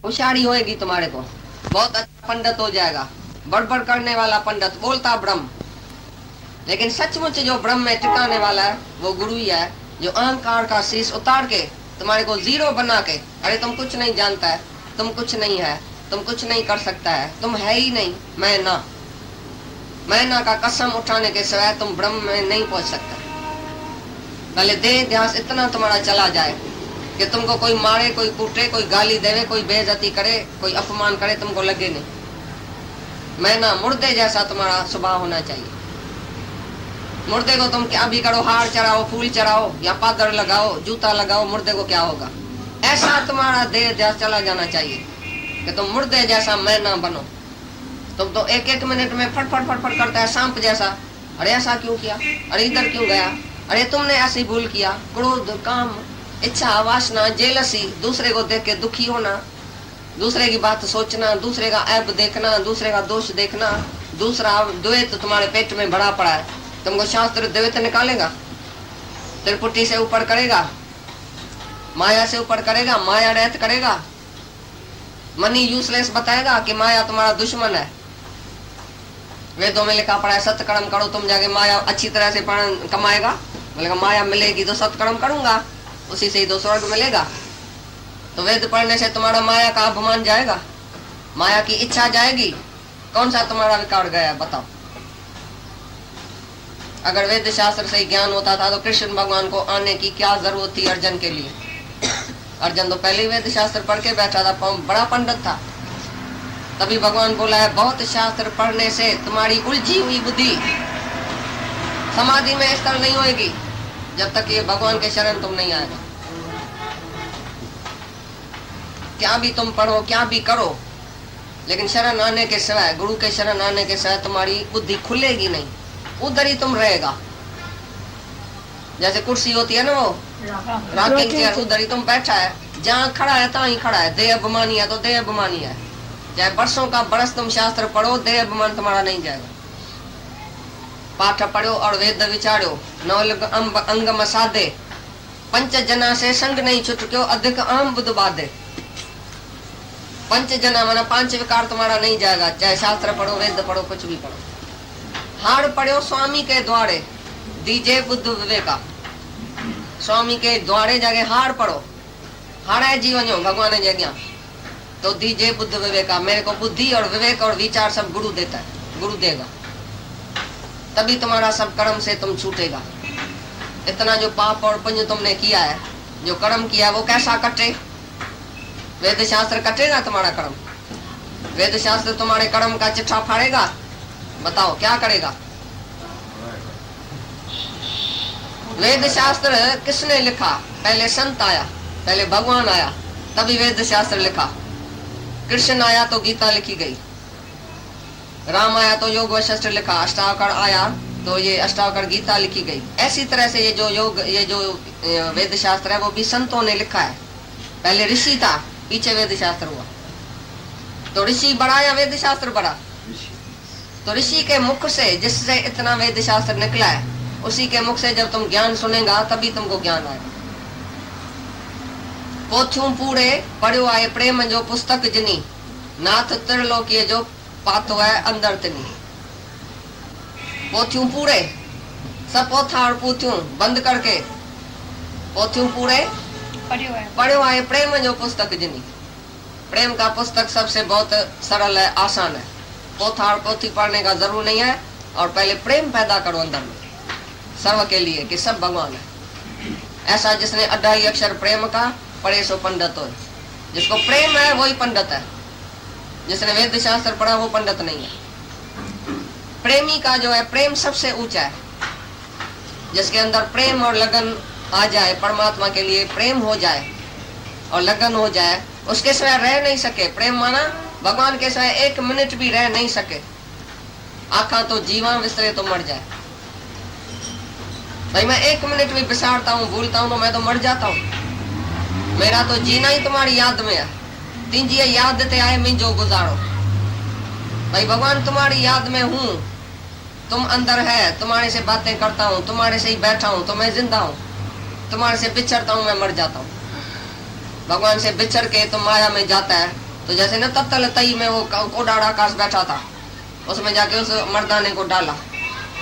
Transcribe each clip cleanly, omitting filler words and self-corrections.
होशियारी होएगी तुम्हारे को, बहुत अच्छा पंडित हो जाएगा, बड़बड़ करने वाला पंडित, बोलता ब्रह्म। लेकिन सचमुच जो ब्रह्म में टिकाने वाला है वो गुरु ही है, जो अहंकार का शीश उतार के तुम्हारे को जीरो बना के, अरे तुम कुछ नहीं जानता है, तुम कुछ नहीं है, तुम कुछ नहीं कर सकता है, तुम है ही नहीं, मैं ना का कसम उठाने के सिवाय तुम ब्रह्म में नहीं पहुंच सकते। पहले देह ध्यास इतना तुम्हारा चला जाए कि तुमको कोई मारे, कोई कूटे, कोई गाली देवे, कोई बेइज्जती करे, कोई अपमान करे, तुमको लगे नहीं। मैं ना मुर्दे जैसा तुम्हारा स्वभाव होना चाहिए। मुर्दे को तुम क्या भी करो, हार चढ़ाओ, फूल चढ़ाओ या पादर लगाओ, जूता लगाओ, मुर्दे को क्या होगा। ऐसा तुम्हारा देह ध्यास चला जाना चाहिए कि तुम मुर्दे जैसा मैं ना बनो। तुम तो एक एक मिनट में फट फट फट फट करता है सांप जैसा, अरे ऐसा क्यों किया, अरे इधर क्यों गया, अरे तुमने ऐसी भूल किया। क्रोध, काम, इच्छा, वासना, जेलसी, दूसरे को देख के दुखी होना, दूसरे की बात सोचना, दूसरे का ऐब देखना, दूसरे का दोष देखना, दूसरा द्वैत तुम्हारे पेट में भरा पड़ा है। तुमको शास्त्र द्वैत निकालेगा, त्रिपुटी से ऊपर करेगा, माया से ऊपर करेगा, माया रहित करेगा, मनी यूजलेस बताएगा कि माया तुम्हारा दुश्मन है। वेदों में लिखा पड़ा है सत्कर्म करो तुम जाके माया अच्छी तरह से कमाएगा। बोलेगा माया मिलेगी तो सत्कर्म करूंगा, उसी से ही तो स्वर्ग मिलेगा। तो वेद पढ़ने से तुम्हारा माया का अपमान जाएगा, माया की इच्छा जाएगी। कौन सा तुम्हारा विकार गया बताओ। अगर वेद शास्त्र से ज्ञान होता था तो कृष्ण भगवान को आने की क्या जरूरत थी अर्जुन के लिए। अर्जुन तो पहले ही वेद शास्त्र पढ़ के बैठा था, बड़ा पंडित था। तभी भगवान बोला है बहुत शास्त्र पढ़ने से तुम्हारी उलझी हुई बुद्धि समाधि में स्थिर नहीं होगी जब तक ये भगवान के शरण तुम नहीं आएगा। क्या भी तुम पढ़ो, क्या भी करो, लेकिन शरण आने के सिवाय, गुरु के शरण आने के सिवाय तुम्हारी बुद्धि खुलेगी नहीं, उधर ही तुम रहेगा। जैसे कुर्सी होती है ना वो रॉकिंग चेयर, उधर ही तुम बैठा है, जहाँ खड़ा है तहाँ ही खड़ा है। देह अभिमानी है तो देह अभिमानी है। चाहे वर्षों का बरस तुम शास्त्र पढ़ो, देह अभिमान तुम्हारा नहीं जाएगा। पाठ पढ़ो और वेद विचारो, नवल अंग मसादे, पंच जना से संग नहीं छुटक्यो, अधिक आम बुध बाधे। पंच जना माना पांच विकार तुम्हारा नहीं जाएगा, चाहे शास्त्र पढ़ो, वेद पढ़ो, कुछ भी पढ़ो। हार पढ़ो स्वामी के द्वारे, दीजे बुद्ध विवेका। स्वामी के द्वारे जाके हार पढ़ो, हारे जीवन जो भगवान ने ज्ञान तो दीजे बुद्ध विवेका। मेरे को बुद्धि और विवेक और विचार सब गुरु देता है, गुरु देगा, तभी तुम्हारा सब कर्म से तुम छूटेगा। इतना जो पाप और पुण्य तुमने किया है, जो कर्म किया है, वो कैसा कटे। वेद शास्त्र कटेगा तुम्हारा कर्म। वेद शास्त्र तुम्हारे कर्म का चिट्ठा फाड़ेगा, बताओ क्या करेगा। वेद शास्त्र किसने लिखा? पहले संत आया, पहले भगवान आया, तभी वेद शास्त्र लिखा। कृष्ण आया तो गीता लिखी गई, राम आया तो योग वशिष्ठ लिखा, अष्टावकर आया तो ये अष्टावकर गीता लिखी गई। ऐसी तरह से ये जो योग, ये जो वेद शास्त्र है वो भी संतों ने लिखा है। पहले ऋषि था, पीछे वेद शास्त्र हुआ। तो ऋषि बड़ा या वेद शास्त्र बड़ा? तो ऋषि के मुख से जिससे इतना वेद शास्त्र निकला है, उसी के मुख से जब तुम ज्ञान सुनेगा तभी तुमको ज्ञान आएगा। पोथ्यूं पूरे पढ़ो आए प्रेम जो पुस्तक जिनी, नाथ त्रिलोकीय जो पातो है अंदर तिनी। पोथ्यूं पूरे, सब पोथा और पोथ्यूं बंद करके, पोथ्यूं पूरे पढ़ो आए प्रेम जो पुस्तक जिनी। प्रेम का पुस्तक सबसे बहुत सरल है, आसान है। पोथा और पोथी पढ़ने का जरूर नहीं है। और पहले प्रेम पैदा करो अंदर में सर्व के लिए कि सब भगवान है। ऐसा जिसने 28 अक्षर प्रेम का पढ़े सो पंडित हो। जिसको प्रेम है वही पंडित है, जिसने वेद शास्त्र पढ़ा वो पंडित नहीं है। प्रेमी का जो है प्रेम सबसे ऊंचा है। जिसके अंदर प्रेम और लगन आ जाए, परमात्मा के लिए प्रेम हो जाए और लगन हो जाए, उसके सिवाय रह नहीं सके। प्रेम माना भगवान के सिवाय एक मिनट भी रह नहीं सके। आखा तो जीवा विसरे तो मर जाए। भाई मैं एक मिनट भी बिसारता हूँ, भूलता हूँ तो मैं तो मर जाता हूँ। मेरा तो जीना ही तुम्हारी याद में है। तीजिए याद ते आए मिंजो गुजारो। भाई भगवान तुम्हारी याद में हूँ, तुम अंदर है, तुम्हारे से बातें करता हूँ, तुम्हारे से ही बैठा हूँ तो मैं जिंदा हूँ। तुम्हारे से बिछड़ता हूँ मैं मर जाता हूँ। भगवान से बिछड़ के तुम माया में जाता है तो जैसे न तत्तल तई में वो कोडाड़ा आकाश बैठा था, उसमें जाके उस मर्दाने को डाला,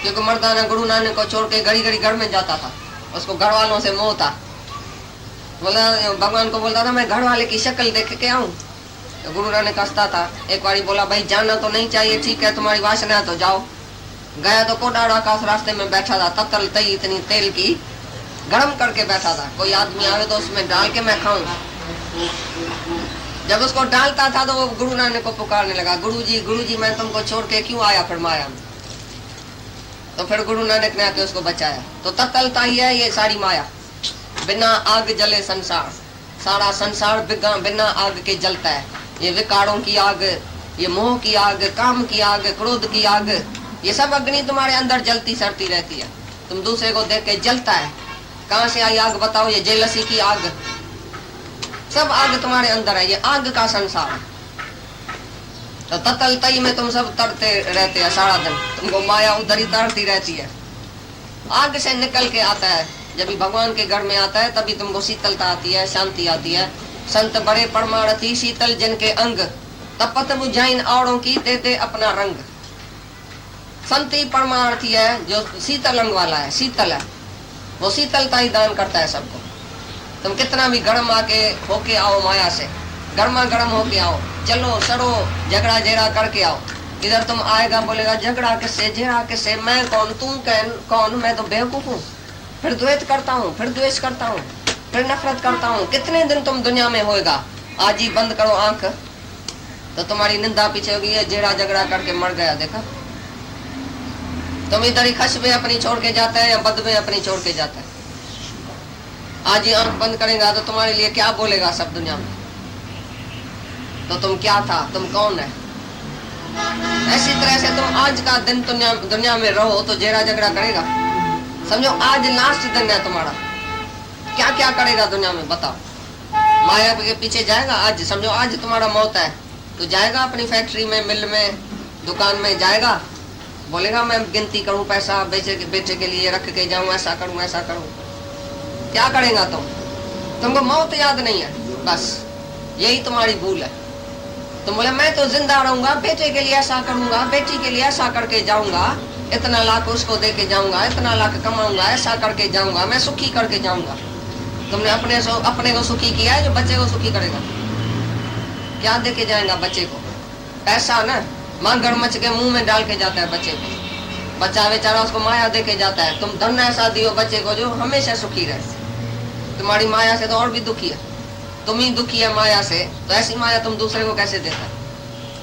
क्योंकि मर्दाना गुरु नानक को छोड़ के घड़ी घड़ी घर में जाता था, उसको घर वालों से मोह था। बोला भगवान को बोलता था मैं घर वाले की शक्ल देख के आऊं। तो गुरु नानक हंसता था। एक बारी बोला भाई जाना तो नहीं चाहिए, ठीक है तुम्हारी वासना है तो जाओ। गया तो कोडाड़ा आकाश रास्ते में बैठा था, तत्तल तई इतनी तेल की गरम करके बैठा था, कोई आदमी आवे तो उसमें डाल के मैं खाऊं। जब उसको डालता था तो वो गुरु नानक को पुकारने लगा, गुरु जी मैं तुमको छोड़ के क्यों आया फिर माया में। तो फिर गुरु नानक ने आके उसको बचाया। तो तत्तलता ही है ये सारी माया। बिना आग जले संसार, सारा संसार बिना आग के जलता है। ये विकारों की आग, ये मोह की आग, काम की आग, क्रोध की आग, ये सब अग्नि तुम्हारे अंदर जलती सड़ती रहती है। तुम दूसरे को देख के जलता है, कहाँ से आई आग बताओ? ये जेलसी की आग, सब आग तुम्हारे अंदर है, ये आग का संसार है। तो तत्तलतई में तुम सब तरते रहते हैं सारा दिन, तुमको माया उधर ही तरती रहती है। आग से निकल के आता है, जब भी भगवान के घर में आता है तभी तुमको शीतलता आती है, शांति आती है। संत बड़े परमारथी शीतल जन के अंग, तपत बुझाइन औरों की देते अपना रंग। संत ही परमार्थी है जो शीतल अंग वाला है, शीतल है, वो शीतलता ही दान करता है सबको। तुम कितना भी गर्म आके होके आओ, माया से गर्मा गर्म होके आओ, चलो सड़ो झगड़ा जेरा करके आओ, इधर तुम आएगा बोलेगा झगड़ा किससे जेरा किससे, मैं कौन तुम कौन, मैं तो बेवकूफ हूँ। फिर द्वेष करता हूँ, फिर द्वेष करता हूँ, फिर नफरत करता हूँ। कितने दिन तुम दुनिया में होएगा? आज ही बंद करो आंख तो तुम्हारी निंदा पीछे होगी। जेरा झगड़ा करके मर गया, देखा? तुम इधर ही खशबे अपनी छोड़ के जाता है या बदबे अपनी छोड़ के जाता है। आज ही आंख बंद करेगा तो तुम्हारे लिए क्या बोलेगा सब दुनिया में? तो तुम क्या था, तुम कौन है? ऐसी तरह से तुम आज का दिन दुनिया में रहो तो जेरा झगड़ा करेगा। समझो आज लास्ट दिन है तुम्हारा, क्या क्या करेगा दुनिया में बताओ? माया के पीछे जाएगा। आज समझो आज तुम्हारा मौत है तो जाएगा अपनी फैक्ट्री में, मिल में, दुकान में जाएगा, बोलेगा मैं गिनती करूं पैसा, बेचे के लिए रख के जाऊं, ऐसा करूं ऐसा करूं। क्या करेगा तुमको मौत याद नहीं है, बस यही तुम्हारी भूल है। तुम बोले मैं तो जिंदा रहूंगा, बेटे के लिए ऐसा करूंगा, बेटी के लिए ऐसा करके जाऊंगा, इतना लाख उसको दे के जाऊंगा, इतना लाख कमाऊंगा, ऐसा करके जाऊंगा, मैं सुखी करके जाऊंगा। तुमने अपने को सुखी किया है, जो बच्चे को सुखी करेगा? क्या दे के जाएगा बच्चे को? पैसा ना, माँ मच के मुंह में डाल के जाता है बच्चे को। बच्चा बेचारा उसको माया दे के जाता है। तुम धन ऐसा दियो बच्चे को जो हमेशा सुखी रहे। तुम्हारी माया से तो और भी दुखी है, तुम ही दुखी है माया से, तो ऐसी माया तुम दूसरे को कैसे देता?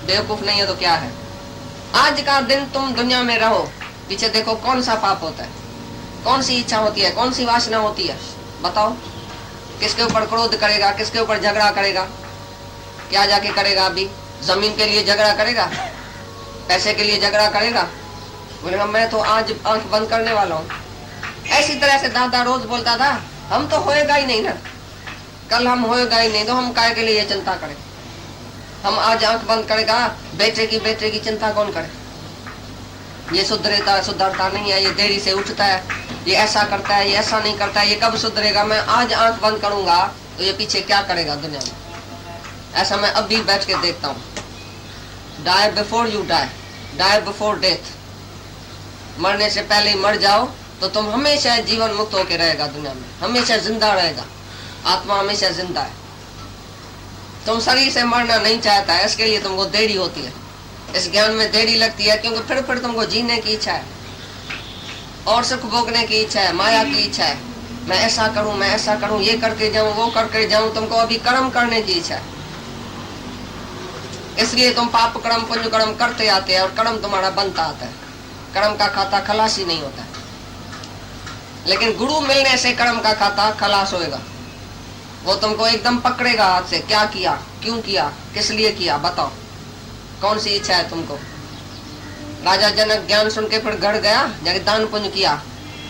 बेवकूफ नहीं है तो क्या है? आज का दिन तुम दुनिया में रहो, पीछे देखो कौन सा पाप होता है, कौन सी इच्छा होती है, कौन सी वासना होती है, बताओ? किसके ऊपर क्रोध करेगा, किसके ऊपर झगड़ा करेगा? क्या जाके करेगा? अभी जमीन के लिए झगड़ा करेगा, पैसे के लिए झगड़ा करेगा, बोलेगा मैं तो आज आंख बंद करने वाला हूँ। ऐसी तरह से दादा रोज बोलता था हम तो होएगा ही नहीं ना, कल हम होएगा ही नहीं तो हम काय के लिए चिंता करें? हम आज आंख बंद करेगा, बेटे की चिंता कौन करे? ये सुधरता नहीं है, ये देरी से उठता है, ये ऐसा करता है, ये ऐसा नहीं करता है, ये कब सुधरेगा? मैं आज आंख बंद करूंगा तो ये पीछे क्या करेगा दुनिया में? ऐसा मैं अभी बैठ के देखता हूँ। Die before you die, die before death. मरने से पहले ही मर जाओ तो तुम हमेशा जीवन मुक्त होके रहेगा दुनिया में, हमेशा जिंदा रहेगा, आत्मा हमेशा जिंदा है। तुम शरीर से मरना नहीं चाहता है, इसके लिए तुमको देरी होती है, इस ज्ञान में देरी लगती है, क्योंकि फिर तुमको जीने की इच्छा है और सुख भोगने की इच्छा है, माया की इच्छा है। मैं ऐसा करूं, मैं ऐसा करूं, ये करके जाऊं, वो करके जाऊं, तुमको अभी कर्म करने की इच्छा है। इसलिए तुम पाप कर्म पुण्य कर्म करते आते हैं और कर्म तुम्हारा बनता आता है। कर्म का खाता खलास ही नहीं होता है, लेकिन गुरु मिलने से कर्म का खाता खलास होएगा। वो तुमको एकदम पकड़ेगा हाथ से, क्या किया, क्यों किया, किस लिए किया, बताओ? कौन सी इच्छा है तुमको? राजा जनक ज्ञान सुन के फिर गढ़ गया, जाके दान पुण्य किया।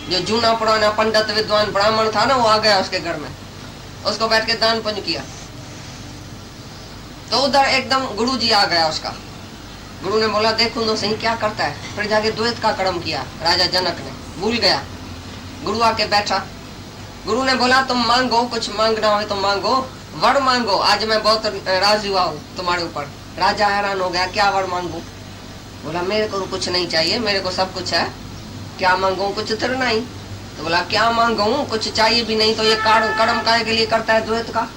जो जूना पुराना पंडित विद्वान ब्राह्मण था ना, वो आ गया उसके घर में, उसको बैठ के दान पुण्य किया। तो उधर एकदम गुरु जी आ गया उसका। गुरु ने बोला देखो तो सही क्या करता है। फिर जाके द्वैत का कर्म किया राजा जनक ने, भूल गया। गुरु आके बैठा, गुरु ने बोला तुम मांगो, कुछ मांगना हो तो मांगो, वर मांगो। आज मैं बहुत राजी हुआ हूँ तुम्हारे ऊपर। राजा हैरान हो गया, क्या वर मांगू? बोला मेरे को कुछ नहीं चाहिए, मेरे को सब कुछ है, क्या मांगू? कुछ तो नहीं। तो बोला क्या मांगू, कुछ चाहिए भी नहीं तो ये कर्म काहे के लिए करता है द्वैत का?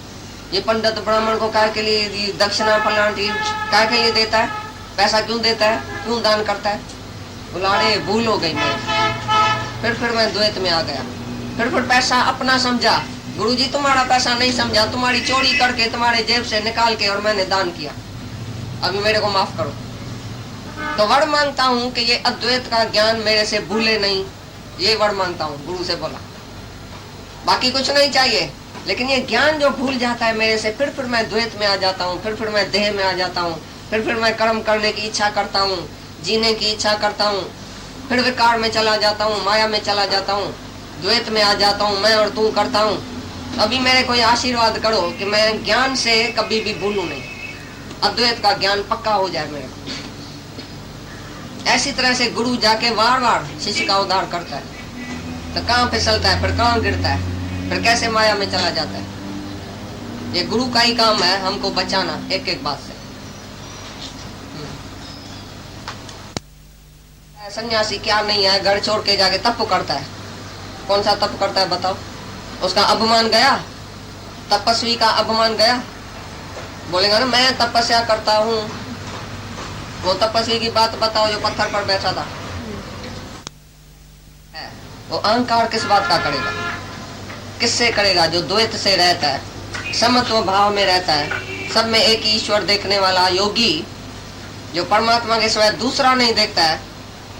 ये पंडित ब्राह्मण को काहे के लिए दक्षिणा फलान काहे के लिए देता है? पैसा क्यों देता है, क्यों दान करता है? बोला अरे भूल हो गई मैं। फिर मैं द्वैत में आ गया। फिर पैसा अपना समझा। गुरुजी तुम्हारा पैसा नहीं समझा, तुम्हारी चोरी करके तुम्हारे जेब से निकाल के और मैंने दान किया, अभी मेरे को माफ करो। तो वर मांगता हूँ कि ये अद्वैत का ज्ञान मेरे से भूले नहीं, ये वर मांगता हूँ। गुरु से बोला बाकी कुछ नहीं चाहिए, लेकिन ये ज्ञान जो भूल जाता है मेरे से, फिर मैं द्वैत में आ जाता हूँ, फिर मैं देह में आ जाता हूँ, फिर मैं कर्म करने की इच्छा करता हूँ, जीने की इच्छा करता हूँ, फिर विकार में चला जाता हूँ, माया में चला जाता हूँ, द्वैत में आ जाता हूँ, मैं और तू करता हूँ। अभी मेरे को आशीर्वाद करो कि मैं ज्ञान से कभी भी भूलूं नहीं, अद्वैत का ज्ञान पक्का हो जाए मेरे को। ऐसी तरह से गुरु जाके बार बार शिष्य का उद्धार करता है। तो कहाँ फिसलता है, फिर कहाँ गिरता है, फिर कैसे माया में चला जाता है। ये गुरु का ही काम है हमको बचाना एक एक बात से। सन्यासी क्या नहीं है, घर छोड़ के जाके तप करता है। कौन सा तप करता है बताओ? उसका अपमान गया, तपस्वी का अपमान गया। बोलेगा ना मैं तपस्या करता हूँ, वो तपस्वी की बात बताओ जो पत्थर पर बैठा था। वो अहंकार किस बात का करेगा, किससे करेगा? जो द्वैत से रहता है, समत्व भाव में रहता है, सब में एक ही ईश्वर देखने वाला योगी, जो परमात्मा के सिवाय दूसरा नहीं देखता है,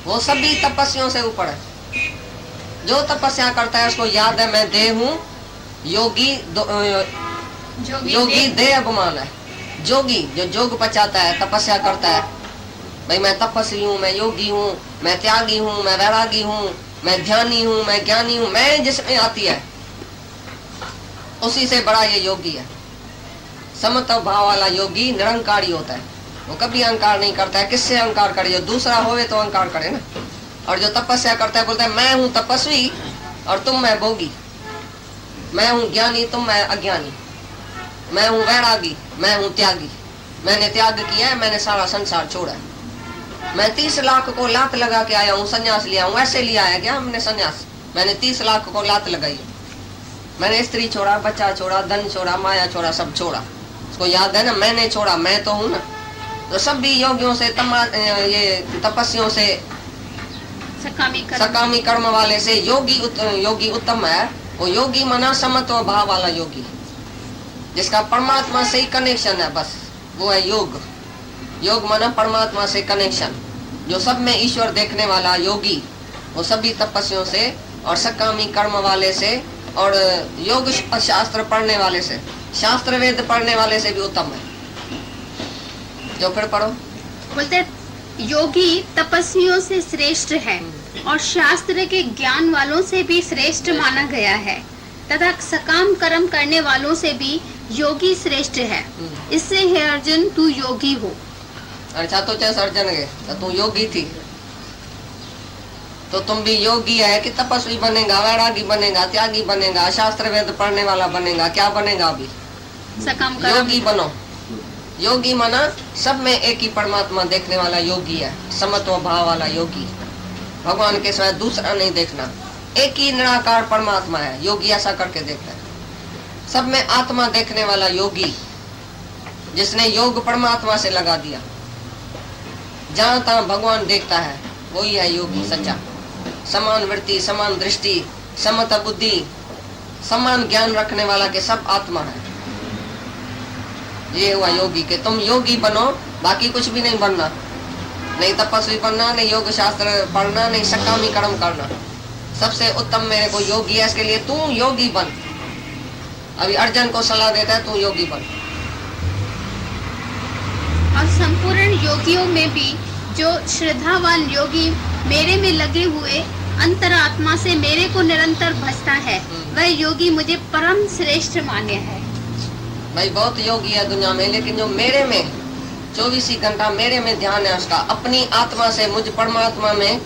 वो सभी तपस्वियों से ऊपर है। जो तपस्या करता है उसको याद है मैं देह हूँ, योगी देह अभिमान है। जोगी जो जोग पचाता है, तपस्या करता है, भाई मैं तपस्वी हूँ, मैं योगी हूँ, मैं त्यागी हूँ, मैं वैरागी हूँ, मैं ध्यानी हूँ, मैं ज्ञानी हूँ, मैं जिसमें आती है उसी से बड़ा ये योगी है। समत्व भाव वाला योगी निरंकारी होता है, वो कभी अहंकार नहीं करता है। किससे अहंकार करे? जो दूसरा होवे तो अहंकार करे ना। और जो तपस्या करता है बोलता है मैं हूँ तपस्वी और तुम मैं भोगी, मैं हूँ ज्ञानी तुम मैं अज्ञानी, मैं हूँ वैरागी मैं हूँ त्यागी, मैंने त्याग किया है, मैंने सारा संसार छोड़ा है। मैं 30 लाख को लात लगा के आया हूँ, संन्यास लिया हूँ। ऐसे लिया है क्या हमने संन्यास? मैंने 30 लाख को लात लगाई, मैंने स्त्री छोड़ा, बच्चा छोड़ा, धन छोड़ा, माया छोड़ा, सब छोड़ा। उसको याद है ना मैंने छोड़ा, मैं तो हूँ ना। तो सभी योगियों से ये तपस्वियों से, सकामी कर्म वाले से योगी उत्तम है। वो योगी माना समत्व भाव वाला योगी, जिसका परमात्मा से ही कनेक्शन है, बस वो है योग। योग माना परमात्मा से कनेक्शन, जो सब में ईश्वर देखने वाला योगी, वो सभी तपस्वियों से और सकामी कर्म वाले से और योग शास्त्र पढ़ने वाले से, शास्त्र वेद पढ़ने वाले से भी उत्तम है। जो फिर पढ़ो। बोलते योगी तपस्वियों से श्रेष्ठ है और शास्त्र के ज्ञान वालों से भी श्रेष्ठ माना गया है, तथा सकाम कर्म करने वालों से भी योगी श्रेष्ठ है। इससे है अर्जुन तू योगी हो। अच्छा तो चल अर्जुन गए तो तू योगी थी, तो तुम भी योगी है कि तपस्वी बनेगा, वैरागी बनेगा, त्यागी बनेगा, शास्त्र वेद पढ़ने वाला बनेगा? क्या बनेगा अभी? सकाम कर्म। योगी बनो। योगी माना सब में एक ही परमात्मा देखने वाला योगी है, समत्व भाव वाला योगी। भगवान के सिवाय दूसरा नहीं देखना, एक ही निराकार परमात्मा है। योगी ऐसा करके देखता है, सब में आत्मा देखने वाला योगी, जिसने योग परमात्मा से लगा दिया। जहां तहां भगवान देखता है वही है योगी सच्चा। समान वृत्ति, समान दृष्टि, समता बुद्धि, समान ज्ञान रखने वाला के सब आत्मा है। ये हुआ योगी के तुम योगी बनो, बाकी कुछ भी नहीं बनना, नहीं तपस्वी बनना, नहीं योग शास्त्र पढ़ना, नहीं सकामी कर्म करना। सबसे उत्तम मेरे को योगी है, इसके लिए तू योगी बन। अभी अर्जुन को सलाह देता है तू योगी बन। और संपूर्ण योगियों में भी जो श्रद्धावान योगी मेरे में लगे हुए अंतरात्मा से मेरे को निरंतर भजता है, वह योगी मुझे परम श्रेष्ठ मान्य है। भाई बहुत योगी है दुनिया में, लेकिन जो मेरे में 24 घंटा मेरे में ध्यान है उसका, अपनी आत्मा से मुझ परमात्मा में,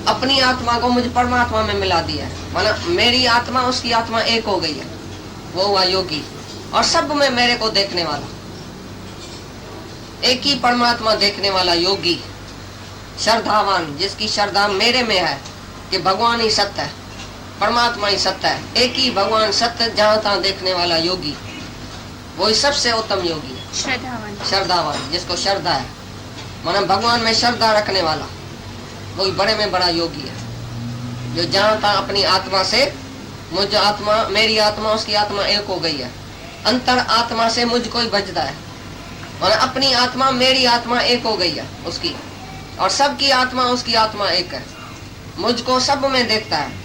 अपनी आत्मा को मुझ परमात्मा में मिला दिया है, माना मेरी आत्मा उसकी आत्मा एक हो गई है, वो हुआ योगी। और सब में मेरे को देखने वाला, एक ही परमात्मा देखने वाला योगी, श्रद्धावान, जिसकी श्रद्धा मेरे में है कि भगवान ही सत्य है, परमात्मा ही सत्य है, एक ही भगवान सत्य जहाँ तहाँ देखने वाला योगी, वही सबसे उत्तम योगी है। श्रद्धावान, श्रद्धावान, जिसको श्रद्धा है, माना भगवान में श्रद्धा रखने वाला, वही बड़े में बड़ा योगी है। जो जहाँ तहाँ अपनी आत्मा से, मुझ आत्मा, मेरी आत्मा उसकी आत्मा एक हो गई है, अंतर आत्मा से मुझ कोई बचता है, माना अपनी आत्मा मेरी आत्मा एक हो गई है उसकी, और सबकी आत्मा उसकी आत्मा एक है, मुझको सब में देखता है।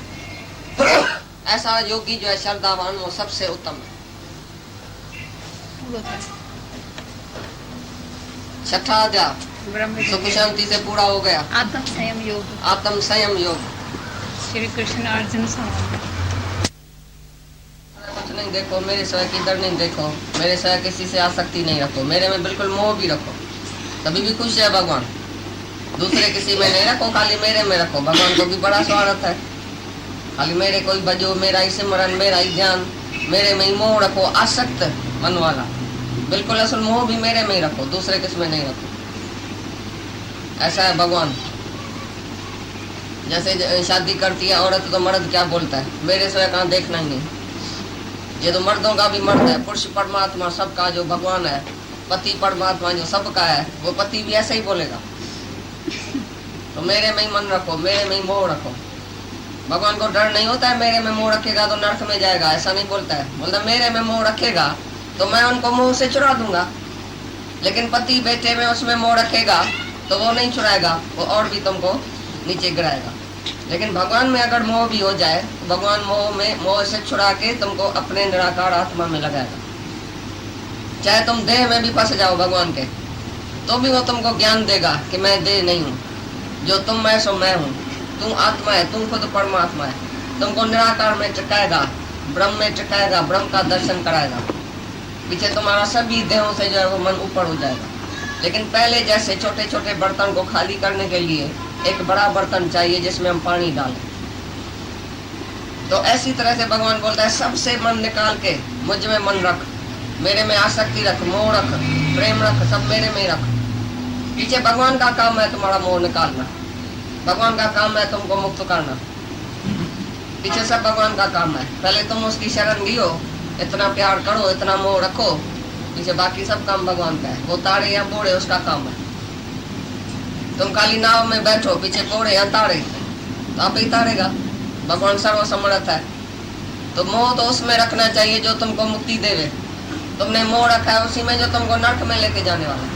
ऐसा योगी जो है श्रद्धावान, वो सबसे उत्तम है। छठा अध्याय सुख शांति से पूरा हो गया। आत्म संयम योग, आत्म संयम योग। श्री कृष्ण अर्जुन संवाद। कुछ नहीं देखो, मेरे स्वयं किधर नहीं देखो, मेरे स्वयं किसी से आसक्ति नहीं रखो, मेरे में बिल्कुल मोह भी रखो, तभी भी खुश है भगवान। दूसरे किसी में नहीं रखो, खाली मेरे में रखो। भगवान को भी बड़ा स्वार्थ है, खाली मेरे को ही भजो, मेरा ही सिमरन, मेरा ही ध्यान, मेरे में ही मोह रखो। आसक्त मन वाला, बिल्कुल असल मोह भी मेरे में ही रखो, दूसरे किस में नहीं रखो। ऐसा है भगवान। जैसे शादी करती है औरत तो मर्द क्या बोलता है, मेरे से कहाँ देखना ही नहीं। ये तो मर्दों का भी मर्द है, पुरुष परमात्मा सबका जो भगवान है, पति परमात्मा जो सबका है, वो पति भी ऐसे ही बोलेगा। तो मेरे में ही मन रखो, मेरे में ही मोह रखो। भगवान को डर नहीं होता है मेरे में मोह रखेगा तो नरक में जाएगा, ऐसा नहीं बोलता है। बोलता मेरे में मोह रखेगा तो मैं उनको मोह से चुरा दूंगा, लेकिन पति बेटे में उसमें मोह रखेगा तो वो नहीं चुराएगा, वो और भी तुमको नीचे गिराएगा। लेकिन भगवान में अगर मोह भी हो जाए तो भगवान मोह से छुड़ा के तुमको अपने निराकार आत्मा में लगाएगा। चाहे तुम देह में भी फंस जाओ भगवान के, तो भी वो तुमको ज्ञान देगा कि मैं देह नहीं हूँ, जो तुम है सो मैं हूँ, तू आत्मा है, तू खुद परमात्मा है। तुमको निराकार में टिकाएगा, ब्रह्म में टिकाएगा, ब्रह्म का दर्शन कराएगा। पीछे तुम्हारा सभी देहों से जो है वो मन ऊपर हो जाएगा। लेकिन पहले जैसे छोटे छोटे बर्तन को खाली करने के लिए एक बड़ा बर्तन चाहिए जिसमें हम पानी डालें, तो ऐसी तरह से भगवान बोलता है सबसे मन निकाल के मुझ में मन रख, मेरे में आसक्ति रख, मोह रख, प्रेम रख, सब मेरे में रख। पीछे भगवान का काम है तुम्हारा मोह निकालना, भगवान का काम है तुमको मुक्त करना। पीछे सब भगवान का काम है। पहले तुम उसकी शरण लियो, इतना प्यार करो, इतना मोह रखो, पीछे बाकी सब काम भगवान का है। वो तारे या बोड़े उसका काम है। तुम खाली नाव में बैठो, पीछे बोड़े या तारे, तो आप ही तारेगा। भगवान सर्वसमर्थ है। तो मोह तो उसमें रखना चाहिए जो तुमको मुक्ति देवे। तुमने मोह रखा है उसी में जो तुमको नरक में लेके जाने वाला है,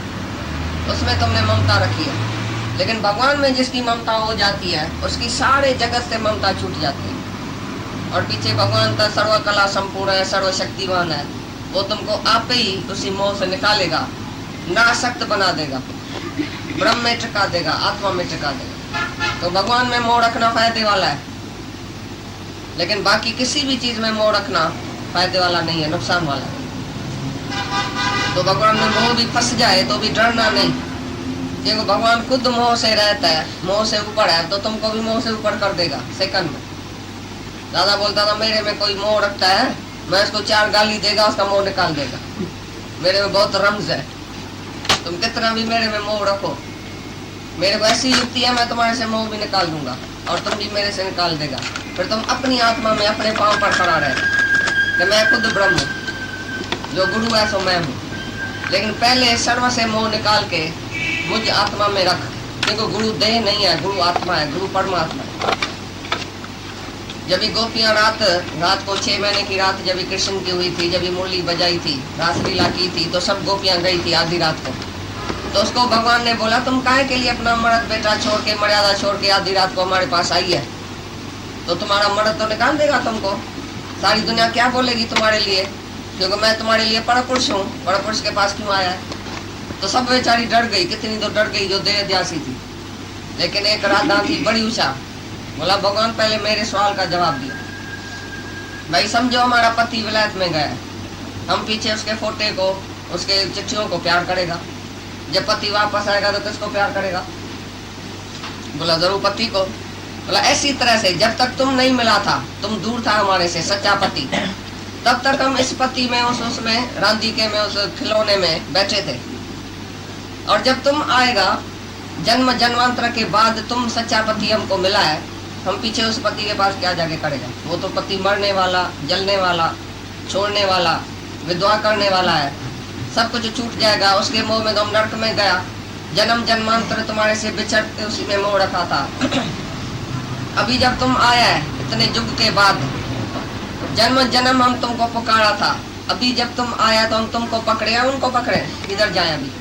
उसमें तुमने ममता रखी है। लेकिन भगवान में जिसकी ममता हो जाती है उसकी सारे जगत से ममता छूट जाती है। और पीछे भगवान तो सर्वकला संपूर्ण है, सर्वशक्तिवान है, वो तुमको आप ही उसी मोह से निकालेगा, नासक्त बना देगा, ब्रह्म में टिका देगा, आत्मा में टिका देगा। तो भगवान में मोह रखना फायदे वाला है, लेकिन बाकी किसी भी चीज में मोह रखना फायदे वाला नहीं है, नुकसान वाला है। तो भगवान में मोह भी फंस जाए तो भी डरना नहीं, क्योंकि भगवान खुद मोह से रहता है, मोह से ऊपर है, तो तुमको भी मोह से ऊपर कर देगा सेकंड में। दादा बोलता था मेरे में कोई मोह रखता है, मैं उसको 4 गाली देगा, उसका मोह निकाल देगा। मेरे में बहुत रमज है, तुम कितना भी मेरे में मोह रखो, मेरे को ऐसी युक्ति है, मैं तुम्हारे से मोह भी निकाल दूंगा और तुम भी मेरे से निकाल देगा। फिर तुम अपनी आत्मा में अपने पांव पर खड़ा रहे कि मैं खुद ब्रह्म हूँ, जो गुरु है सो मैं हूँ। लेकिन पहले सर्व से मोह निकाल के मुझ आत्मा में रख, क्योंकि गुरु देह नहीं है, गुरु आत्मा है, गुरु परमात्मा है। जब गोपियां रात को 6 महीने की रात जब कृष्ण की हुई थी, जब मुरली बजाई थी, रासलीला की थी, तो सब गोपियां गई थी आधी रात को। तो उसको भगवान ने बोला तुम काहे के लिए अपना मर्द बेटा छोड़ के, मर्यादा छोड़ के आधी रात को हमारे पास आई है? तो तुम्हारा मर्द तो निकाल देगा तुमको, सारी दुनिया क्या बोलेगी तुम्हारे लिए, क्योंकि मैं तुम्हारे लिए परपुरुष हूँ, परपुरुष के पास क्यों आया है? तो सब बेचारी डर गई, कितनी तो डर गई जो देहध्यासी थी। लेकिन एक राधा थी बड़ी ऊंचा, बोला भगवान पहले मेरे सवाल का जवाब दिया। भाई समझो हमारा पति विलायत में गया, हम पीछे उसके फोटे को, उसके चिट्ठियों को प्यार करेगा, जब पति वापस आएगा तो किसको प्यार करेगा? बोला जरूर पति को। बोला ऐसी तरह से जब तक तुम नहीं मिला था, तुम दूर था हमारे से, सच्चा पति, तब तक हम इस पति में उसमें रांधिके में उस खिलौने में बैठे थे। और जब तुम आएगा जन्म जन्मांतर के बाद, तुम सच्चा पति हमको मिला है, हम पीछे उस पति के पास क्या जाके करेगा? वो तो पति मरने वाला, जलने वाला, छोड़ने वाला, विधवा करने वाला है, सब कुछ छूट जाएगा। उसके मोह में तुम नरक में गया, जन्म जन्मांतर तुम्हारे से बिछड़ के उसी में मोह रखा था। अभी जब तुम आया है इतने युग के बाद, जन्म जन्म हम तुमको पुकारा था, अभी जब तुम आया तो हम तुमको पकड़े या उनको पकड़े? किधर जाए? अभी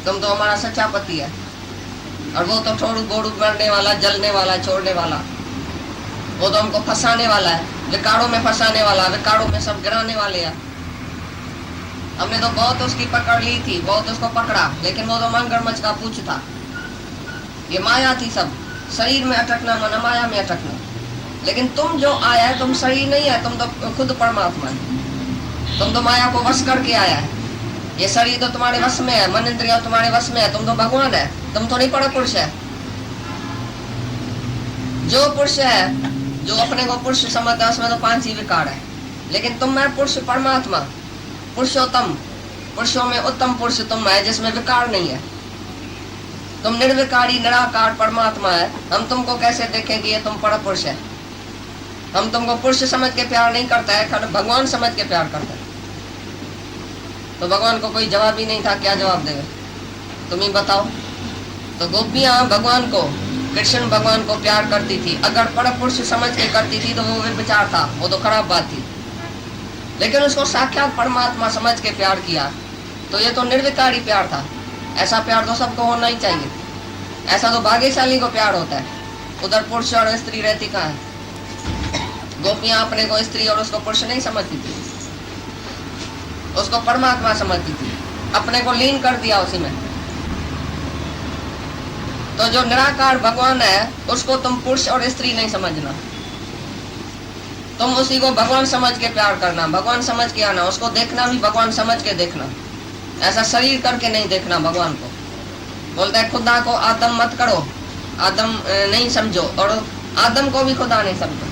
तुम तो हमारा सच्चा पति है, और वो तो छोड़ू बोड़ू मरने वाला, जलने वाला, छोड़ने वाला, वो तो हमको फंसाने वाला है, विकारों में फंसाने वाला, विकारों में सब गिराने वाले हैं। हमने तो बहुत उसकी पकड़ ली थी, बहुत उसको पकड़ा, लेकिन वो तो मगरमच्छ का पूंछ था। ये माया थी सब, शरीर में अटकना माना माया में अटकना। लेकिन तुम जो आया है, तुम शरीर नहीं है, तुम तो खुद परमात्मा है। तुम तो माया को वश करके आया है। ये शरीर तो तुम्हारे वश में है, मन इंद्रिया तुम्हारे वश में है, तुम तो भगवान है, तुम तो नहीं पर पुरुष है। जो पुरुष है, जो अपने को पुरुष समझता है, उसमें तो 5 ही विकार है। लेकिन तुम है पुरुष, परमात्मा, पुरुषोत्तम, पुरुषों में उत्तम पुरुष तुम है, जिसमें विकार नहीं है। तुम निर्विकारी निराकार परमात्मा है। हम तुमको कैसे देखेंगे ये तुम पर पुरुष है? हम तुमको पुरुष समझ के प्यार नहीं करता है, खाली भगवान समझ के प्यार करता है। तो भगवान को कोई जवाब ही नहीं था, क्या जवाब देवे? तुम ही बताओ। तो गोपियां भगवान को, कृष्ण भगवान को प्यार करती थी। अगर पर पुरुष समझ के करती थी तो वो विचार था, वो तो खराब बात थी। लेकिन उसको साक्षात परमात्मा समझ के प्यार किया तो ये तो निर्विकारी प्यार था। ऐसा प्यार तो सबको होना ही चाहिए। ऐसा तो भाग्यशाली को प्यार होता है। उधर पुरुष और स्त्री रहती कहाँ है? गोपियां अपने को स्त्री और उसको पुरुष नहीं समझती थी, उसको परमात्मा समझती थी, अपने को लीन कर दिया उसी में। तो जो निराकार भगवान है उसको तुम पुरुष और स्त्री नहीं समझना, तुम उसी को भगवान समझ के प्यार करना, भगवान समझ के आना, उसको देखना भी भगवान समझ के देखना। ऐसा शरीर करके नहीं देखना भगवान को। बोलता है खुदा को आदम मत करो, आदम नहीं समझो, और आदम को भी खुदा नहीं समझो।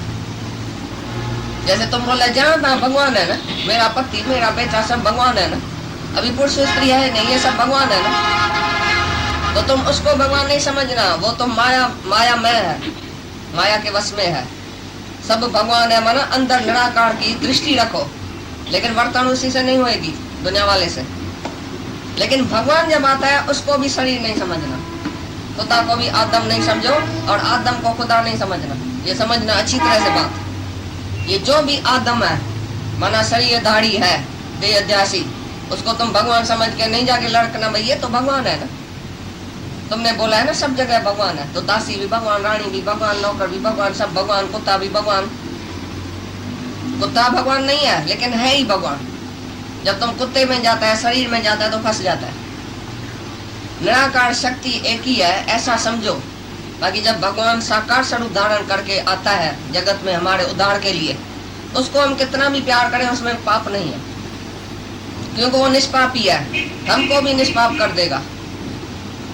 जैसे तुम बोले जहाँ भगवान है ना, मेरा पति, मेरा बेटा, सब भगवान है ना। अभी पुरुष स्त्री है नहीं, ये सब भगवान है ना। तो तुम उसको भगवान नहीं समझना, वो तो माया में है, माया के वश में है। सब भगवान है माना अंदर निराकार की दृष्टि रखो, लेकिन वर्तन उसी से नहीं होएगी, दुनिया वाले से। लेकिन भगवान जब आता है उसको भी शरीर नहीं समझना, खुदा को भी आदम नहीं समझो और आदम को खुदा नहीं समझना। ये समझना अच्छी तरह से बात। ये जो भी आदम है माना शरीरधारी है, देहध्यासी, उसको तुम भगवान समझ के नहीं जाके लड़कना, भाई ये तो भगवान है ना। तुमने बोला है ना सब जगह भगवान है, तो दासी भी भगवान, रानी भी भगवान, नौकर भी भगवान, सब भगवान, कुत्ता भी भगवान। कुत्ता भगवान नहीं है लेकिन है ही भगवान। जब तुम कुत्ते में जाता है, शरीर में जाता है तो फंस जाता है। निराकार शक्ति एक ही है ऐसा समझो। बाकी जब भगवान साकार स्वरूप धारण करके आता है जगत में हमारे उद्धार के लिए, उसको हम कितना भी प्यार करें उसमें पाप नहीं है, क्योंकि वो निष्पापी है, हमको भी निष्पाप कर देगा।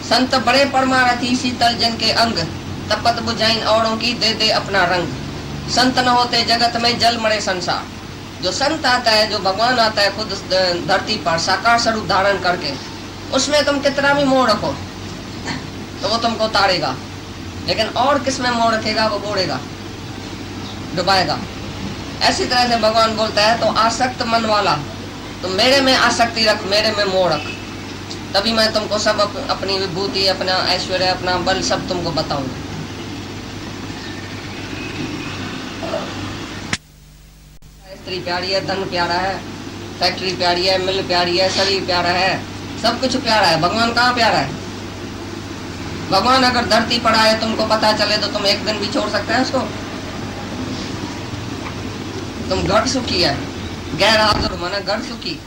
संत बड़े परमारथी शीतल जन के अंग, तपत बुझाइन औरों की दे दे अपना रंग। संत न होते जगत में जल मरे संसार। जो संत आता है, जो भगवान आता है खुद धरती पर साकार स्वरूप धारण करके, उसमें तुम कितना भी मोह रखो तो वो तुमको तारेगा। लेकिन और किसमें मोह रखेगा वो बोड़ेगा, डुबाएगा। ऐसी तरह से भगवान बोलता है तो आसक्त मन वाला, तो मेरे में आसक्ति रख, मेरे में मोह रख, तभी मैं तुमको सब अपनी विभूति, अपना ऐश्वर्य, अपना बल सब तुमको बताऊंगा। स्त्री प्यारी है, धन प्यारा है, फैक्ट्री प्यारी है, मिल प्यारी है, शरीर प्यारा है, सब कुछ प्यारा है। भगवान कहाँ प्यारा है? भगवान अगर धरती पर आए तुमको पता चले तो तुम एक दिन भी छोड़ सकते हैं उसको? तुम घट सुखी है, गैर हाजिर माना घट सुखी।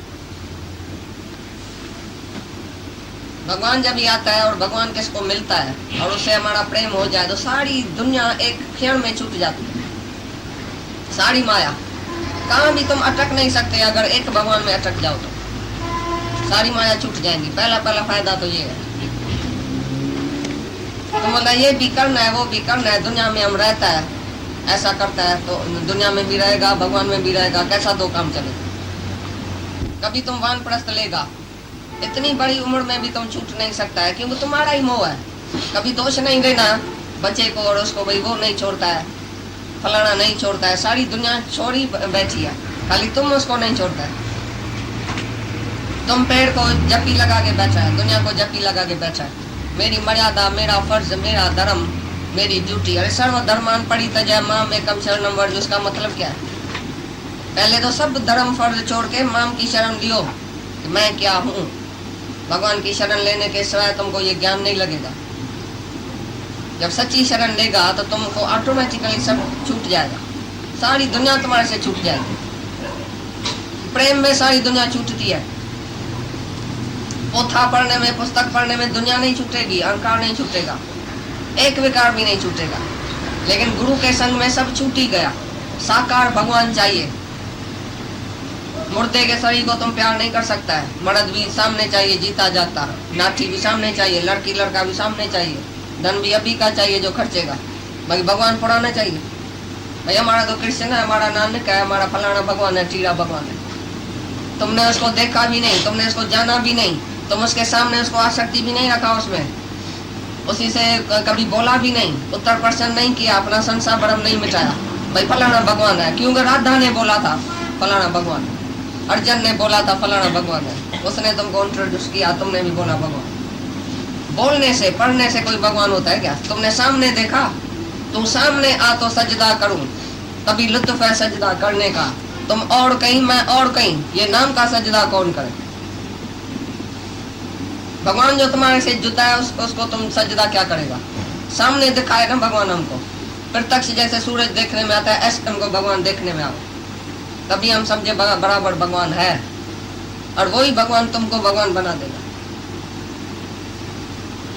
भगवान जब ही आता है और भगवान किसको मिलता है और उससे हमारा प्रेम हो जाए तो सारी दुनिया एक क्षण में छूट जाती है। सारी माया कहाँ भी तुम अटक नहीं सकते। अगर एक भगवान में अटक जाओ तो सारी माया छूट जाएंगी। पहला फायदा तो ये है। तुम बोला ये भी करना है, वो भी करना है, दुनिया में हम रहता है, ऐसा करता है तो दुनिया में भी रहेगा, भगवान में भी रहेगा, कैसा दो काम चलेगा? कभी तुम वानप्रस्थ लेगा, इतनी बड़ी उम्र में भी तुम छूट नहीं सकता है, क्योंकि तुम्हारा ही मोह है। कभी दोष नहीं देना बच्चे को और उसको, भाई वो नहीं छोड़ता है, फलाना नहीं छोड़ता है, सारी दुनिया छोड़ी बैठी है, खाली तुम उसको नहीं छोड़ता है। तुम पेड़ को जप्पी लगा के बैठा है, दुनिया को जप्पी लगा के बैठा है, मेरी मर्यादा, मेरा फर्ज, मेरा धर्म, मेरी ड्यूटी। अरे सर्वधर्मान परित्यज्य माम एकम शरणम व्रज, उसका मतलब क्या है? पहले तो सब धर्म फर्ज छोड़ के माम की शरण लियो कि मैं क्या हूँ। भगवान की शरण लेने के सिवाय तुमको ये ज्ञान नहीं लगेगा। जब सच्ची शरण लेगा तो तुमको ऑटोमेटिकली सब छूट जाएगा, सारी दुनिया तुम्हारे से छूट जाएगी। प्रेम में सारी दुनिया छूटती है। पोथा पढ़ने में, पुस्तक पढ़ने में दुनिया नहीं छूटेगी, अहंकार नहीं छूटेगा, एक विकार भी नहीं छूटेगा। लेकिन गुरु के संग में सब छूट ही गया। साकार भगवान चाहिए। मुर्दे के शरीर को तुम प्यार नहीं कर सकता है। मर्द भी सामने चाहिए जीता जाता, नाठी भी सामने चाहिए, लड़की लड़का भी सामने चाहिए, धन भी अभी का चाहिए जो खर्चेगा, भाई भगवान पुराना चाहिए। भाई हमारा तो कृष्ण है, हमारा नानक है, हमारा फलाना भगवान है, टीरा भगवान है। तुमने उसको देखा भी नहीं, तुमने उसको जाना भी नहीं, तुम उसके सामने उसको आसक्ति भी नहीं रखा, उसमें उसी से कभी बोला भी नहीं, उत्तर प्रश्न नहीं किया, अपना संसार भ्रम नहीं मिटाया, भाई फलाना भगवान है। क्योंकि राधा ने बोला था फलाना भगवान, अर्जुन ने बोला था फलाना भगवान है, उसने तुमको इंट्रोड्यूस किया, तुमने भी बोला भगवान। बोलने से पढ़ने से कोई भगवान होता है क्या? तुमने सामने देखा, तुम सामने आ तो सजदा करूं, तभी लुत्फ है सजदा करने का। तुम और कहीं, मैं और कहीं, ये नाम का सजदा कौन करे? भगवान जो तुम्हारे से जुदा है उसको तुम सजदा क्या करेगा? सामने दिखाए ना भगवान हमको, प्रत्यक्ष जैसे सूरज देखने में आता है ऐसे हमको भगवान देखने में आओ, तभी हम समझे बराबर भगवान है, और वही भगवान तुमको भगवान बना देगा।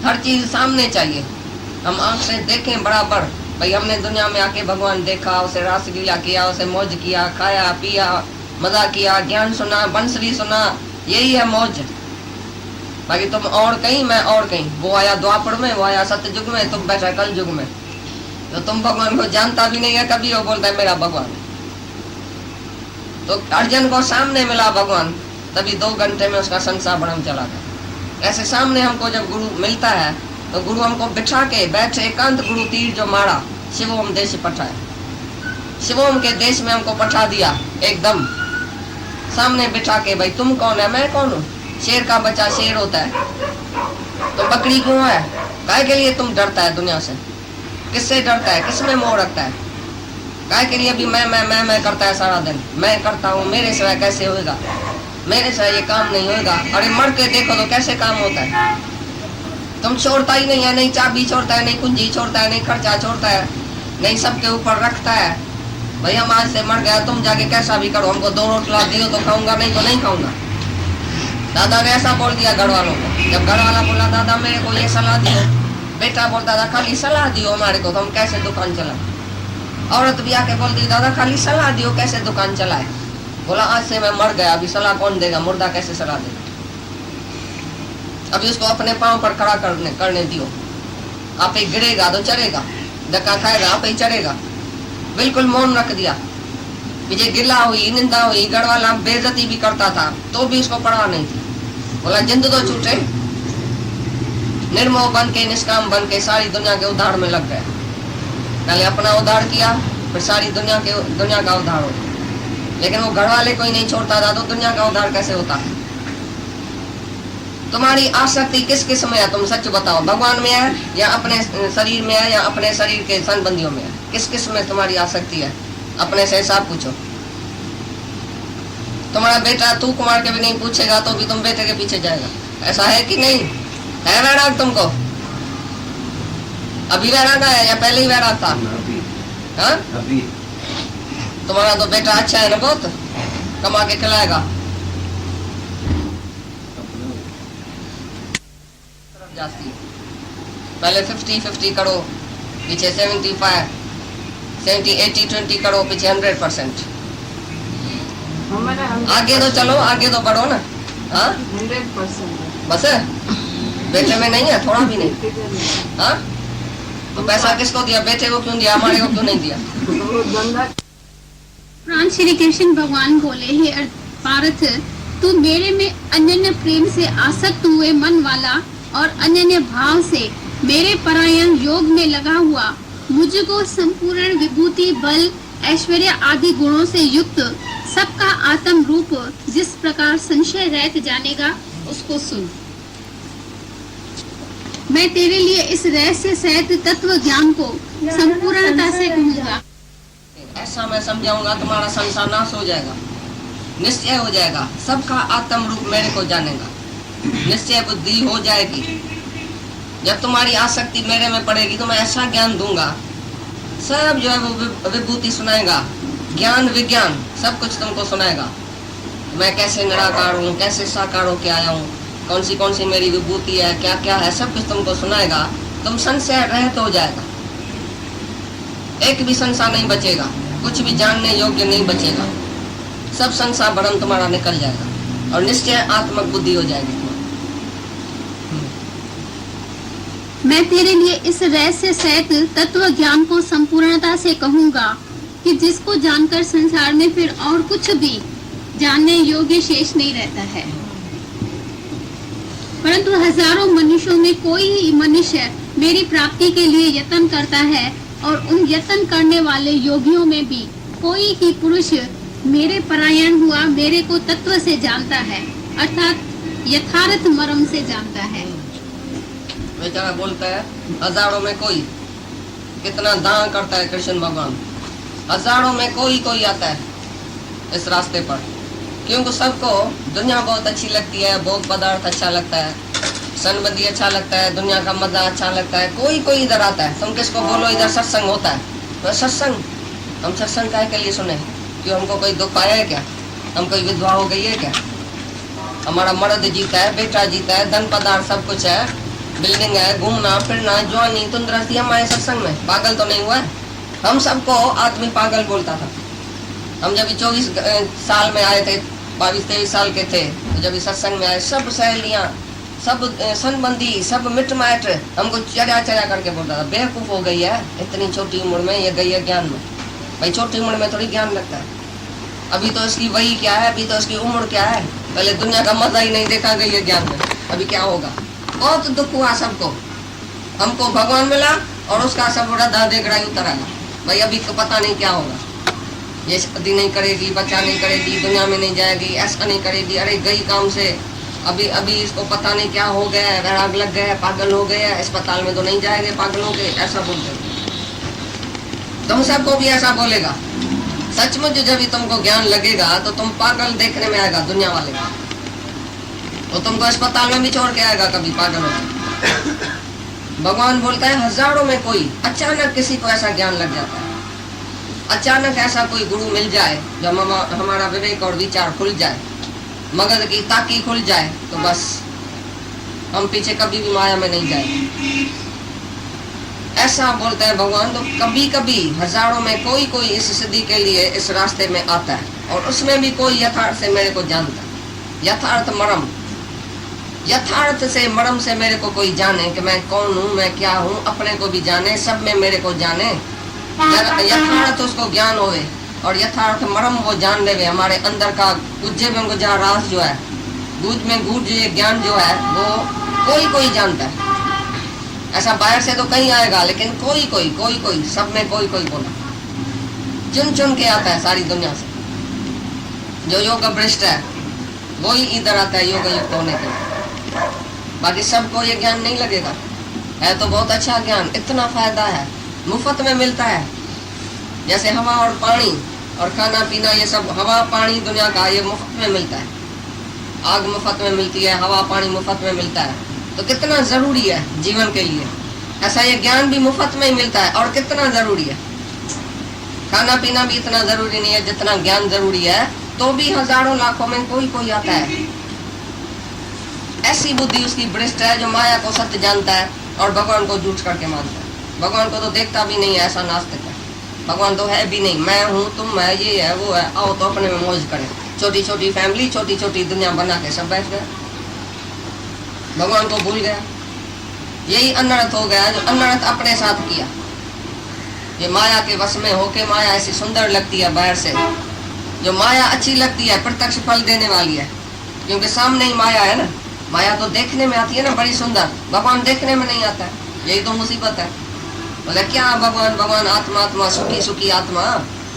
हर चीज सामने चाहिए, हम आंख से देखें बराबर। भाई हमने दुनिया में आके भगवान देखा, उसे रासलीला किया, उसे मौज किया, खाया पिया, मजा किया, ज्ञान सुना, बंसरी सुना, यही है मौज। बाकी तुम और कहीं, मैं और कहीं। वो आया द्वापर में, वो आया सतयुग में, तुम बैठा कल युग में। तो तुम भगवान को जानता भी नहीं है कभी, वो बोलता है मेरा भगवान। तो अर्जुन को सामने मिला भगवान, तभी 2 घंटे में उसका संसार भ्रम चला गया। ऐसे सामने हमको जब गुरु मिलता है तो गुरु हमको बिठा के बैठे, एकांत गुरु तीर जो मारा, शिवोम देश पठाए, शिवोम के देश में हमको पठा दिया एकदम सामने बिठा के। भाई तुम कौन है, मैं कौन हूँ? शेर का बच्चा शेर होता है तो बकरी क्यों है? काय के लिए तुम डरता है दुनिया से? किससे डरता है? किसमें मोह रखता है? काय के लिए अभी मैं करता है सारा दिन, मैं करता हूँ, मेरे सिवाय कैसे होएगा, मेरे सिवाय ये काम नहीं होएगा। अरे मर के देखो तो कैसे काम होता है। तुम छोड़ता ही नहीं है, नहीं चाबी छोड़ता है, नहीं कुंजी छोड़ता है, नहीं खर्चा छोड़ता है, नहीं सबके ऊपर रखता है। भाई हम आज से मर गया, तुम जाके कैसा भी करो, हमको 2 रोटला दियो तो खाऊंगा, नहीं तो नहीं खाऊंगा। दादा ने ऐसा बोल दिया घर वालों को। जब घर वाला बोला दादा मेरे को ये सलाह दियो, बेटा बोलता था खाली सलाह दियो हमारे को तो हम कैसे दुकान चलाए। औरत भी आके बोल दी दादा खाली सलाह दियो कैसे दुकान चलाए। बोला आज से मैं मर गया, अभी सलाह कौन देगा, मुर्दा कैसे सलाह देगा। अभी उसको अपने पांव पर खड़ा करने दियो। आप ही गिरेगा तो चढ़ेगा, धक्का खाएगा आप ही चढ़ेगा। बिल्कुल मौन रख दिया। मुझे गिला हुई, निंदा हुई, घर वाला बेइज्जती भी करता था तो भी उसको परवाह नहीं थी। बोला जिंद तो छूटे, निर्मोह बन के, निष्काम बन के सारी दुनिया के उद्धार में लग गए। पहले अपना उद्धार किया, फिर सारी दुनिया का उद्धार हो। लेकिन वो घर वाले को ही नहीं छोड़ता था तो दुनिया का उद्धार कैसे होता? तुम्हारी आसक्ति किस किस में है? तुम सच बताओ, भगवान में है या अपने शरीर में है या अपने शरीर के संबंधियों में है? किस किस में तुम्हारी आसक्ति है? अपने से हिसाब पूछो। तुम्हारा बेटा तू कुमार के भी नहीं पूछेगा तो भी तुम बेटे के पीछे जाएगा। ऐसा है कि नहीं? है वैराग तुमको? अभी वैराग है या पहले ही वैराग था? हाँ अभी। तुम्हारा तो बेटा अच्छा है ना, बहुत कमा के खिलाएगा। जाती पहले 50-50 करो, पीछे 75, 70-80-20 करो, पीछे 100%। आगे तो चलो, आगे तो बढ़ो ना। हाँ 100% बस है, बेटे में नहीं है थोड़ा भी नहीं। हाँ तो पैसा किसको दिया? बेटे को क्यों दिया? हमारे को क्यों नहीं दिया? प्राण श्री कृष्ण भगवान बोले, हे पार्थ, तू मेरे में अनन्य प्रेम से आसक्त हुए मन वाला और अनन्य भाव से मेरे परायण योग में लगा हुआ, मुझको संपूर्ण विभूति, बल, ऐश्वर्य आदि गुणों से युक्त सबका आत्म रूप जिस प्रकार संशय रहित जानेगा, उसको सुन। मैं तेरे लिए इस रहस्य सहित तत्व ज्ञान को संपूर्णता से कहूँगा। ऐसा मैं समझाऊंगा, तुम्हारा संसार नाश हो जाएगा, निश्चय हो जाएगा, सबका आत्म रूप मेरे को जानेगा, निश्चय बुद्धि हो जाएगी। जब तुम्हारी आसक्ति मेरे में पड़ेगी तो मैं ऐसा ज्ञान दूंगा, सब जो है वो विभूति सुनाएगा, ज्ञान विज्ञान सब कुछ तुमको सुनाएगा। मैं कैसे निराकार हूँ, कैसे साकार होके आया हूँ, कौन सी मेरी विभूति है, क्या क्या है, सब कुछ तुमको सुनाएगा। तुम संशय रहित हो जाएगा, एक भी संशय नहीं बचेगा, कुछ भी जानने योग्य नहीं बचेगा, सब संशय भ्रम तुम्हारा निकल जाएगा और निश्चय आत्मक बुद्धि हो जाएगी। मैं तेरे लिए इस रहस्य सहित तत्व ज्ञान को संपूर्णता से कहूँगा कि जिसको जानकर संसार में फिर और कुछ भी जानने योग्य शेष नहीं रहता है। परंतु हजारों मनुष्यों में कोई ही मनुष्य मेरी प्राप्ति के लिए यत्न करता है और उन यत्न करने वाले योगियों में भी कोई ही पुरुष मेरे परायण हुआ मेरे को तत्व से जानता है, अर्थात यथार्थ मर्म से जानता है। बेचारा बोलता है हजारों में कोई, कितना दान करता है कृष्ण भगवान, हजारों में कोई आता है इस रास्ते पर, क्योंकि सबको दुनिया बहुत अच्छी लगती है, भोग पदार्थ अच्छा लगता है, सनबंदी अच्छा लगता है, दुनिया का मजा अच्छा लगता है, कोई इधर आता है। तुम किसको बोलो इधर सत्संग होता है, तो सत्संग, हम सत्संग काहे के लिए सुने? क्यों हमको कोई दुख आया है क्या? हम कोई विधवा हो गई है क्या? हमारा मर्द जीता है, बेटा जीता है, धन पदार्थ सब कुछ है, बिल्डिंग है, घूमना फिरना, जवानी तंदुरुस्ती, हमारे सत्संग में पागल तो नहीं हुआ है? हम सबको आदमी पागल बोलता था। हम जब 24 साल में आए थे, 22-23 साल के थे, तो जब सत्संग में आए, सब सहेलियां, सब संबंधी, सब मिट माइट हमको चरा करके बोलता था, बेवकूफ हो गई है, इतनी छोटी उम्र में ये गई है ज्ञान में। भाई छोटी उम्र में थोड़ी ज्ञान लगता है, अभी तो इसकी वही क्या है, अभी तो इसकी उम्र क्या है, पहले दुनिया का मजा ही नहीं देखा गई है ज्ञान में, अभी क्या होगा। बहुत दुख हुआ सबको, हमको भगवान मिला और उसका सब बड़ा दादे गड़ाई उतर आया। भाई अभी तो पता नहीं क्या होगा, ये शादी नहीं करेगी, बच्चा नहीं करेगी, दुनिया में नहीं जाएगी, ऐसा नहीं करेगी, अरे गई काम से, अभी इसको पता नहीं क्या हो गया है, वैराग लग गया है, पागल हो गया है, अस्पताल में तो नहीं जाएंगे पागलों के, ऐसा बोलते। तुम सबको भी ऐसा बोलेगा। सचमुच जब भी तुमको ज्ञान लगेगा तो तुम पागल देखने में आएगा दुनिया वाले का, तो तुमको अस्पताल में भी छोड़ के आएगा कभी पागल होकर। भगवान बोलता है हजारों में कोई, अचानक किसी को ऐसा ज्ञान लग जाता है, अचानक ऐसा कोई गुरु मिल जाए जो हमारा विवेक और विचार खुल जाए, मगज की ताकी खुल जाए, तो बस हम पीछे कभी भी माया में नहीं जाएंगे। ऐसा बोलते हैं भगवान। तो कभी कभी हजारों में कोई इस सिद्धि के लिए इस रास्ते में आता है, और उसमें भी कोई यथार्थ से मेरे को जानता है, यथार्थ मरम, यथार्थ से मरम से मेरे को कोई जाने कि मैं कौन हूँ, मैं क्या हूँ, अपने को भी जाने, सब में मेरे को जाने, यथार्थ उसको ज्ञान होवे और यथार्थ मरम वो जान ले, हमारे अंदर का गुज्जे में जहाँ राज जो है, गुज में गुज ये ज्ञान जो है वो कोई जानता है। ऐसा बाहर से तो कहीं आएगा, लेकिन कोई सब में कोई बोला, चुन के आता है सारी दुनिया से। जो योग भ्रष्ट है वही इधर आता है योग युक्त होने के लिए, बाकी सबको ये ज्ञान नहीं लगेगा। है तो बहुत अच्छा ज्ञान, इतना फायदा है, मुफ्त में मिलता है, जैसे हवा और पानी और खाना पीना, ये सब हवा पानी दुनिया का ये मुफ्त में मिलता है, आग मुफ्त में मिलती है, हवा पानी मुफ्त में मिलता है, तो कितना जरूरी है जीवन के लिए। ऐसा ये ज्ञान भी मुफ्त में ही मिलता है और कितना जरूरी है। खाना पीना भी इतना जरूरी नहीं है जितना ज्ञान जरूरी है, तो भी हजारों लाखों में कोई आता है। ऐसी बुद्धि उसकी भ्रष्ट है जो माया को सत्य जानता है और भगवान को झूठ करके मानता है। भगवान को तो देखता भी नहीं है, ऐसा नास्तिक है। भगवान तो है भी नहीं, मैं हूँ, तुम है, ये है, वो है, आओ तो अपने में मौज करें। छोटी छोटी फैमिली, छोटी छोटी दुनिया बना के सब बैठ गए, भगवान को भूल गया। यही अनर्थ हो गया, जो अनर्थ अपने साथ किया। ये माया के वश में होके, माया ऐसी सुंदर लगती है बाहर से, जो माया अच्छी लगती है, प्रत्यक्ष फल देने वाली है, क्योंकि सामने ही माया है ना। माया तो देखने में आती है ना बड़ी सुंदर, भगवान देखने में नहीं आता है, यही तो मुसीबत है। बोले क्या भगवान, भगवान आत्मा, आत्मा सुखी सुखी आत्मा,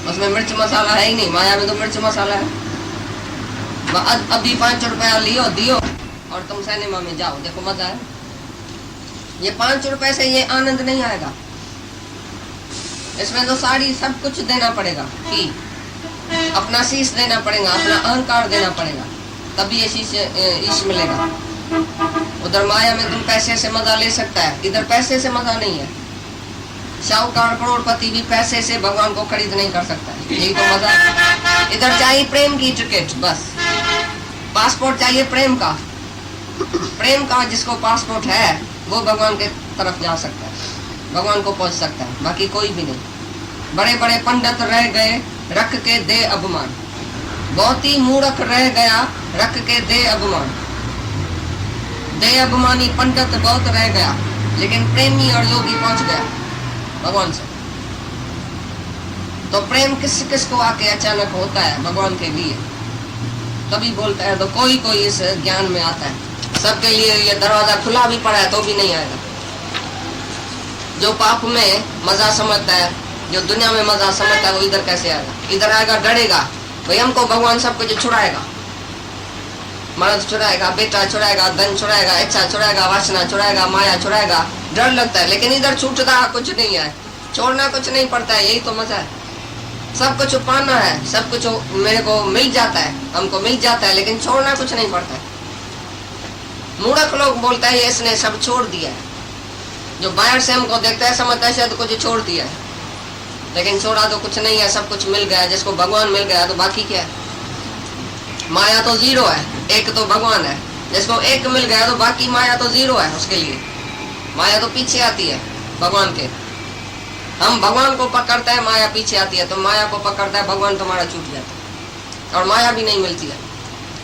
उसमें मिर्च मसाला है ही नहीं। माया में तो मिर्च मसाला है। अभी 5 रुपया लियो दियो और तुम सिनेमा में जाओ, देखो मजा है। ये 5 रुपए से ये आनंद नहीं आएगा, इसमें तो सारी सब कुछ देना पड़ेगा, कि अपना शीश देना पड़ेगा, अपना अहंकार देना पड़ेगा, तभी ये शीश मिलेगा। उधर माया में तुम पैसे से मजा ले सकता है, इधर पैसे से मजा नहीं है। शाहूकार करोड़पति भी पैसे से भगवान को खरीद नहीं कर सकता है, यही तो मजा है। इधर चाहिए प्रेम की टिकट, बस पासपोर्ट चाहिए प्रेम का। प्रेम का जिसको पासपोर्ट है वो भगवान के तरफ जा सकता है, भगवान को पहुंच सकता है, बाकी कोई भी नहीं। बड़े बड़े पंडित रह गए रख के दे अभिमान, बहुत ही मूर्ख रह गया रख के दे अभिमान। दे अभिमानी पंडित बहुत रह गया, लेकिन प्रेमी और योगी पहुंच गया भगवान से। तो प्रेम किस किस को आके अचानक होता है भगवान के लिए, तभी बोलता है। तो कोई कोई इस ज्ञान में आता है, सबके लिए ये दरवाजा खुला भी पड़ा है तो भी नहीं आएगा। जो पाप में मजा समझता है, जो दुनिया में मजा समझता है, वो इधर कैसे आएगा? इधर आएगा डरेगा, भाई हमको भगवान सब कुछ छुड़ाएगा, मर्द छुड़ाएगा, बेटा छुड़ाएगा, धन छुड़ाएगा, इच्छा छुड़ाएगा, वासना छुड़ाएगा, माया छुड़ाएगा, डर लगता है। लेकिन इधर छूटता कुछ नहीं है, छोड़ना कुछ नहीं पड़ता है, यही तो मजा है। सब कुछ पाना है, सब कुछ मेरे को मिल जाता है, हमको मिल जाता है, लेकिन छोड़ना कुछ नहीं पड़ता है। मूर्ख लोग बोलता है इसने सब छोड़ दिया है, जो बाहर से हमको देखता है समझता है शायद कुछ छोड़ दिया है, लेकिन छोड़ा तो कुछ नहीं है, सब कुछ मिल गया। जिसको भगवान मिल गया तो बाकी क्या है? माया तो जीरो है, एक तो भगवान है। जिसको एक मिल गया तो बाकी माया तो जीरो है उसके लिए। माया तो पीछे आती है भगवान के, हम भगवान को पकड़ते हैं, माया पीछे आती है। तो माया को पकड़ता है भगवान, तुम्हारा छूट जाता है, और माया भी नहीं मिलती है।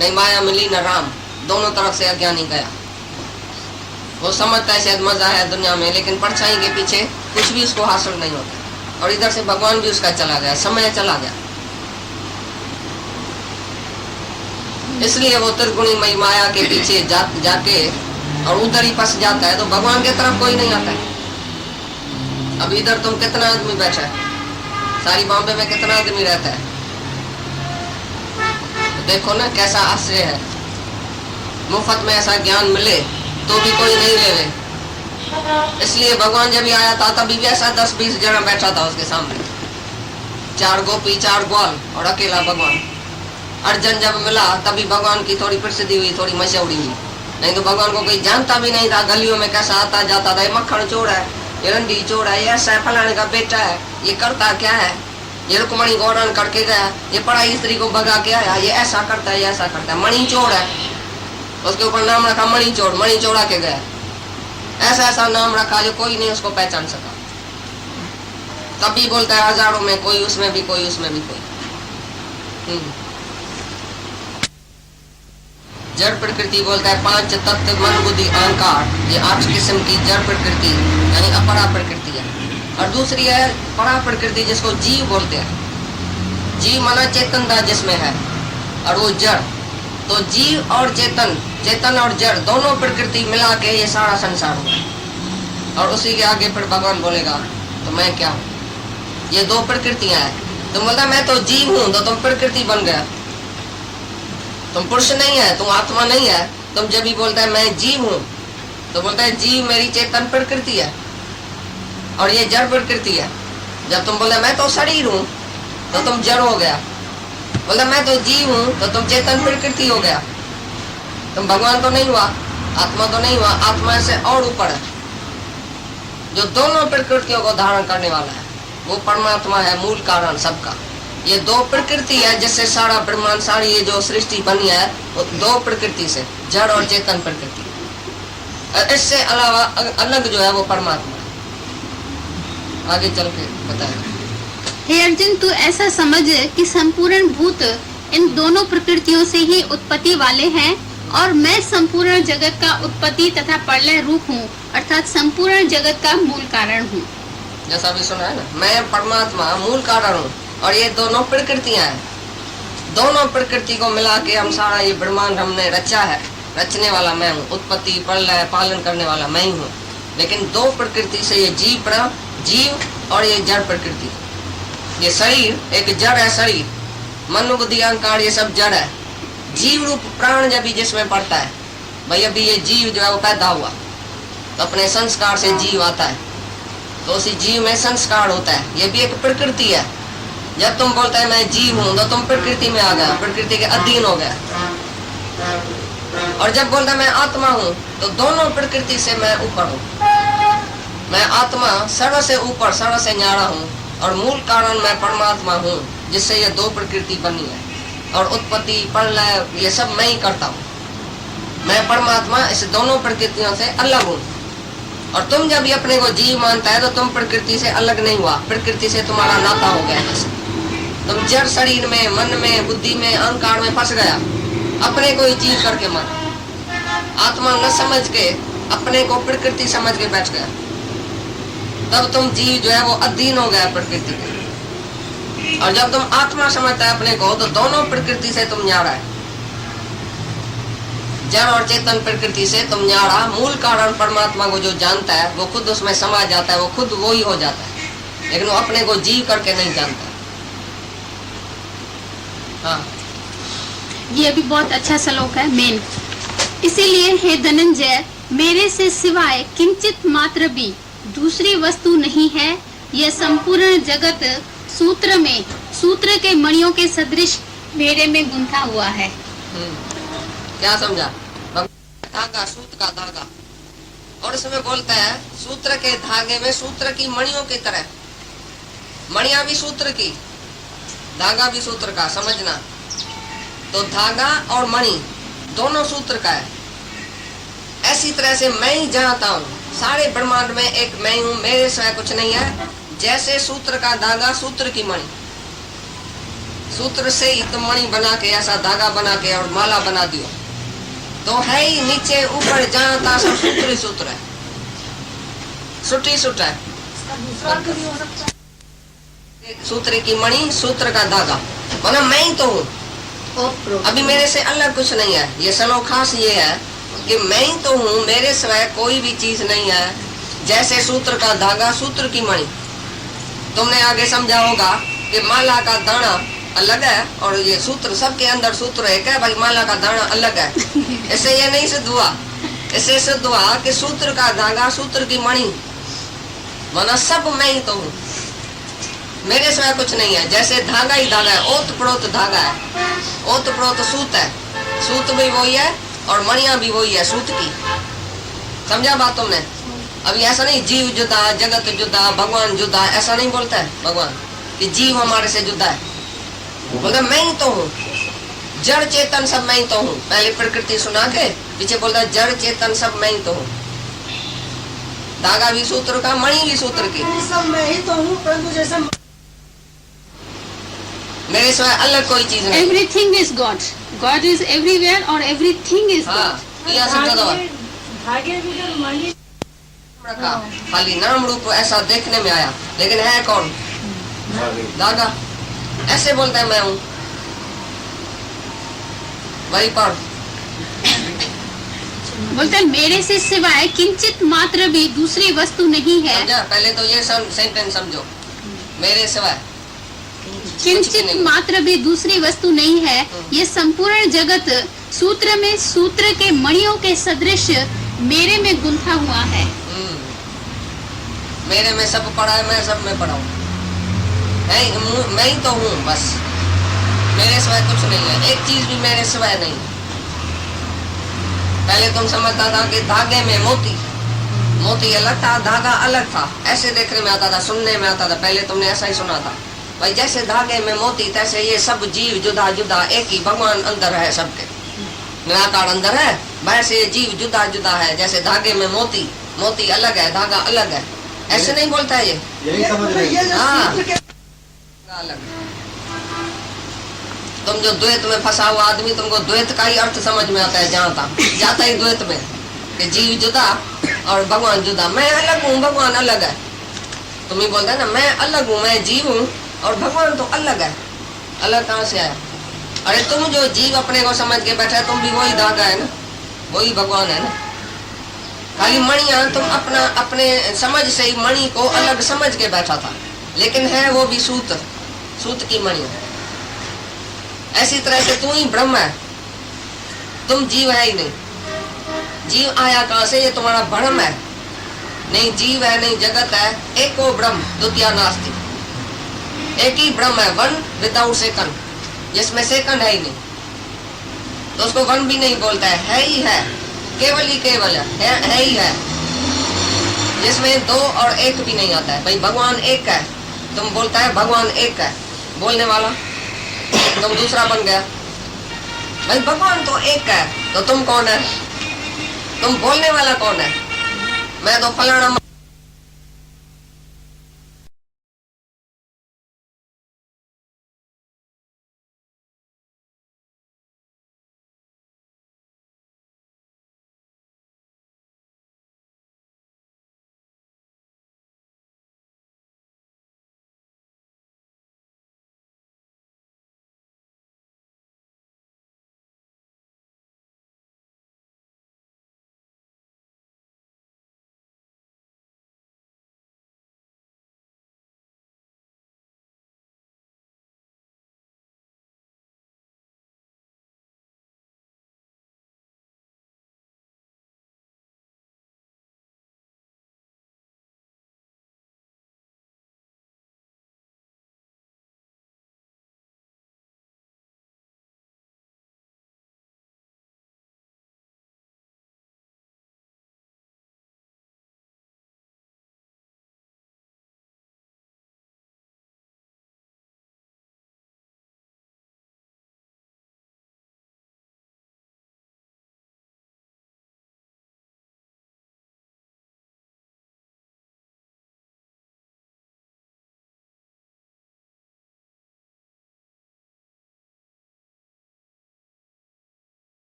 नहीं माया मिली न राम, दोनों तरफ से अज्ञानी गया। वो समझता है शायद मजा है दुनिया में, लेकिन परछाई के पीछे कुछ भी उसको हासिल नहीं होता, और इधर से भगवान भी उसका चला गया, समय चला गया। इसलिए वो त्रिगुणी माया के पीछे जाके और उधर ही फंस जाता है, तो भगवान की तरफ कोई नहीं आता है। अब इधर तुम कितना आदमी बैठा है, सारी बॉम्बे में कितना आदमी रहता है, तो देखो ना कैसा आश्चर्य है। मुफ्त में ऐसा ज्ञान मिले तो भी कोई नहीं ले ले। इसलिए भगवान जब आया था तभी भी ऐसा 10-20 जना बैठा था उसके सामने, 4 गोपी 4 ग्वाल और अकेला भगवान। अर्जुन जब मिला तभी भगवान की थोड़ी प्रसिद्धि हुई, थोड़ी मशहूरी हुई, नहीं तो भगवान को कोई जानता भी नहीं था। गलियों में कैसा आता जाता था, ये मक्खन चोर है, ये रंडी चोर है, ये ऐसा है, फलाने का बेटा है, ये करता क्या है, ये रुक्मणी गौरन करके गया, ये पढ़ाई स्त्री को भगा के आया, ये ऐसा करता है, ये ऐसा करता है, मणि चोर है, उसके ऊपर नाम रखा मणि चोर, मणि चोरा के गया। ऐसा ऐसा नाम रखा जो कोई नहीं उसको पहचान सका। तभी बोलता है हजारों में कोई, उसमें भी कोई, उसमें भी कोई। जड़ प्रकृति बोलता है 5 तत्व मन बुद्धि अहंकार, ये 8 किस्म की जड़ प्रकृति यानी अपरा प्रकृति है। और दूसरी है परा प्रकृति, जिसको जीव बोलते हैं। जीव माना चेतनता जिसमें है, और वो जड़। तो जीव और चेतन, चेतन और जड़ दोनों प्रकृति मिला के ये सारा संसार होगा। और उसी के आगे फिर भगवान बोलेगा तो मैं क्या हूँ? ये 2 प्रकृतियां हैं। तुम बोलता मैं तो जीव हूँ, तो तुम प्रकृति बन गया, तुम पुरुष नहीं है, तुम आत्मा नहीं है। तुम जब भी बोलता है मैं जीव हूँ, तो बोलता है जीव मेरी चेतन प्रकृति है और ये जड़ प्रकृति है। जब तुम बोले मैं तो शरीर हूँ, तो तुम जड़ हो गया। बोले मैं तो जीव हूँ, तो तुम चेतन प्रकृति हो गया। तुम भगवान तो नहीं हुआ, आत्मा तो नहीं हुआ, आत्मा से और ऊपर है, जो दोनों प्रकृतियों को धारण करने वाला है, वो परमात्मा है, मूल कारण सबका। ये 2 प्रकृति है जिससे सारा ब्रह्मांड, सारी ये जो सृष्टि बनी है, वो 2 प्रकृति से, जड़ और चेतन प्रकृति। इससे अलावा अलग जो है वो परमात्मा है। आगे चल के बताएगा। हे अर्जुन, तू ऐसा समझ कि संपूर्ण भूत इन दोनों प्रकृतियों से ही उत्पत्ति वाले हैं और मैं संपूर्ण जगत का उत्पत्ति तथा प्रलय रूप हूँ, अर्थात संपूर्ण जगत का मूल कारण हूँ। जैसा भी सुना है ना, मैं परमात्मा मूल कारण हूँ और ये दोनों प्रकृतियां हैं। दोनों प्रकृति को मिला के हम सारा ये ब्रह्मांड हमने रचा है। रचने वाला मैं हूँ, उत्पत्ति प्रलय पालन करने वाला मैं ही हूँ। लेकिन दो प्रकृति से ये जीव और ये जड़ प्रकृति। ये शरीर एक जड़ है, शरीर मन बुद्धि अहंकार ये सब जड़ है। जीव रूप प्राण जब भी जिसमें पड़ता है, भाई अभी ये जीव जो है वो पैदा हुआ तो अपने संस्कार से जीव आता है, तो उसी जीव में संस्कार होता है। ये भी एक प्रकृति है। जब तुम बोलते है मैं जीव हूँ तो तुम प्रकृति में आ गया, प्रकृति के अधीन हो गया। और जब बोलता मैं आत्मा हूँ तो दोनों प्रकृति से मैं ऊपर हूँ। मैं आत्मा सर्व से ऊपर सर्व से न्यारा हूँ और मूल कारण मैं परमात्मा हूँ, जिससे ये दो प्रकृति बनी है। और उत्पत्ति प्रलय ये सब मैं ही करता हूँ। मैं परमात्मा इस दोनों प्रकृतियों से अलग हूँ। और तुम जब भी अपने को जीव मानता है तो तुम प्रकृति से अलग नहीं हुआ, प्रकृति से तुम्हारा नाता हो गया। जैसे तुम जड़ शरीर में मन में बुद्धि में अहंकार में फंस गया, अपने को ही जीव करके मन आत्मा न समझ के अपने को प्रकृति समझ के बैठ गया, तब तुम जीव जो है वो अधीन हो गया प्रकृति के। और जब तुम आत्मा समझता है अपने को तो दोनों प्रकृति से तुम न्यारा है। जड़ और चेतन प्रकृति से तुम न्यारा, मूल कारण परमात्मा को जो जानता है वो खुद उसमें समा जाता है, वो खुद वो ही हो जाता है। लेकिन वो अपने को जीव करके नहीं जानता। हाँ, ये भी बहुत अच्छा श्लोक है मेन। इसीलिए हे धनंजय, मेरे से सिवाय किंचित मात्र भी दूसरी वस्तु नहीं है। यह संपूर्ण जगत सूत्र के मणियों के सदृश मेरे में गुंथा हुआ है। क्या समझा? धागा, सूत्र का धागा, और इसमें बोलता है सूत्र के धागे में सूत्र की मणियों की तरह। मणियां भी सूत्र की, धागा भी सूत्र का, समझना। तो धागा और मणि दोनों सूत्र का है। ऐसी तरह से मैं ही जानता हूँ, सारे ब्रह्मांड में एक मैं हूँ, मेरे सिवाय कुछ नहीं है। जैसे सूत्र का धागा, सूत्र की मणि, सूत्र से ही तुम मणि बना के ऐसा धागा बना के और माला बना दियो तो है ही नीचे ऊपर जानता सब सूत्र ही सूत्र है, सूत्र ही सूत्र है। सूत्र की मणि, सूत्र का धागा, मतलब मैं ही तो हूँ। अभी मेरे से अलग कुछ नहीं है। ये श्लोक खास ये है कि मैं ही तो हूँ, मेरे सिवाय कोई भी चीज नहीं है। जैसे सूत्र का धागा, सूत्र की मणि। तुमने आगे समझा होगा कि माला का दाना अलग है और ये सूत्र, सबके अंदर सूत्र है क्या भाई, माला का दाना अलग है। इससे ये नहीं सिद्ध हुआ, इससे सिद्ध हुआ कि सूत्र का धागा, सूत्र की मणि, माना सब मैं ही तो हूँ, मेरे सिवाय कुछ नहीं है। जैसे धागा ही धागा है, ओत प्रोत धागा है, ओत प्रोत सूत है, सूत भी वही है और मणियां भी वही है सूत की। समझा बात तुमने? अभी ऐसा नहीं जीव जुदा, जगत जुदा, भगवान जुदा, ऐसा नहीं बोलता है भगवान कि जीव हमारे से जुदा है। बोलता मैं ही तो हूँ, जड़ चेतन सब मैं ही तो हूँ। पहले प्रकृति सुना के पीछे बोलता जड़ चेतन सब मैं ही तो हूँ। धागा भी सूत्र का, मणि भी सूत्र की, सब मैं ही तो हूँ, परंतु जैसा मेरे सिवाय अलग कोई चीज नहीं। Everything is God. God is everywhere और everything is हाँ, God. यह सिद्ध हुआ। धागे भी जो मणि रखा, खाली नाम रूप ऐसा देखने में आया, लेकिन है कौन? धागा। ऐसे बोलता है मैं हूँ, वही पढ़। बोलते हैं मेरे से सिवाय किंचित मात्र भी दूसरी वस्तु नहीं है। समझा? पहले तो ये सेंटेंस समझो, मेरे सिवाय किंचित मात्र भी दूसरी वस्तु नहीं है। ये संपूर्ण जगत सूत्र में सूत्र के मणियों के सदृश मेरे में गुंथा हुआ है। मेरे में सब पड़ा है, मैं सब में पड़ा हूँ, मैं ही तो हूँ बस, मेरे सिवाय कुछ नहीं है। एक चीज भी मेरे सिवाय नहीं। पहले तुम समझता था कि धागे में मोती, मोती अलग था, धागा अलग था, ऐसे देखने में आता था, सुनने में आता था। पहले तुमने ऐसा ही सुना था भाई, जैसे धागे में मोती तैसे ये सब जीव जुदा जुदा, एक ही भगवान अंदर है, सबके निराकार अंदर है, वैसे ये जीव जुदा जुदा है। जैसे धागे में मोती, मोती अलग है, धागा अलग है, ऐसे नहीं बोलता है ये। यही समझ रहे हैं। हाँ, अलग। तुम जो द्वैत में फंसा हुआ आदमी, तुमको द्वैत का ही अर्थ समझ में आता है, जहाँ तक जाता ही द्वैत में कि जीव जुदा और भगवान जुदा। मैं अलग हूँ, भगवान अलग है। तुम ही बोलते ना मैं अलग हूँ, मैं जीव हूँ और भगवान तो अलग है। अलग कहाँ से आया? अरे तुम जो जीव अपने को समझ के बैठे, तुम भी वही धागा है ना, वही भगवान है ना। खाली मणिया तुम अपना अपने समझ से ही मणि को अलग समझ के बैठा था, लेकिन है वो भी सूत, सूत की मणि। ऐसी तरह से तू ही ब्रह्म है, तुम जीव है ही नहीं। जीव आया कहाँ से? ये तुम्हारा भ्रम है। नहीं जीव है, नहीं जगत है, एको ब्रह्म द्वितीय नास्ति। एक ही ब्रह्म है, वन विदाउट सेकंड, जिसमें सेकंड है ही नहीं, तो उसको वन भी नहीं बोलता है ही है, केवल ही केवल है ही है, जिसमें दो और एक भी नहीं आता है। भाई भगवान एक है, तुम बोलता है भगवान एक है, बोलने वाला तुम दूसरा बन गया। भाई भगवान तो एक है, तो तुम कौन है? तुम बोलने वाला कौन है? मैं तो फलाना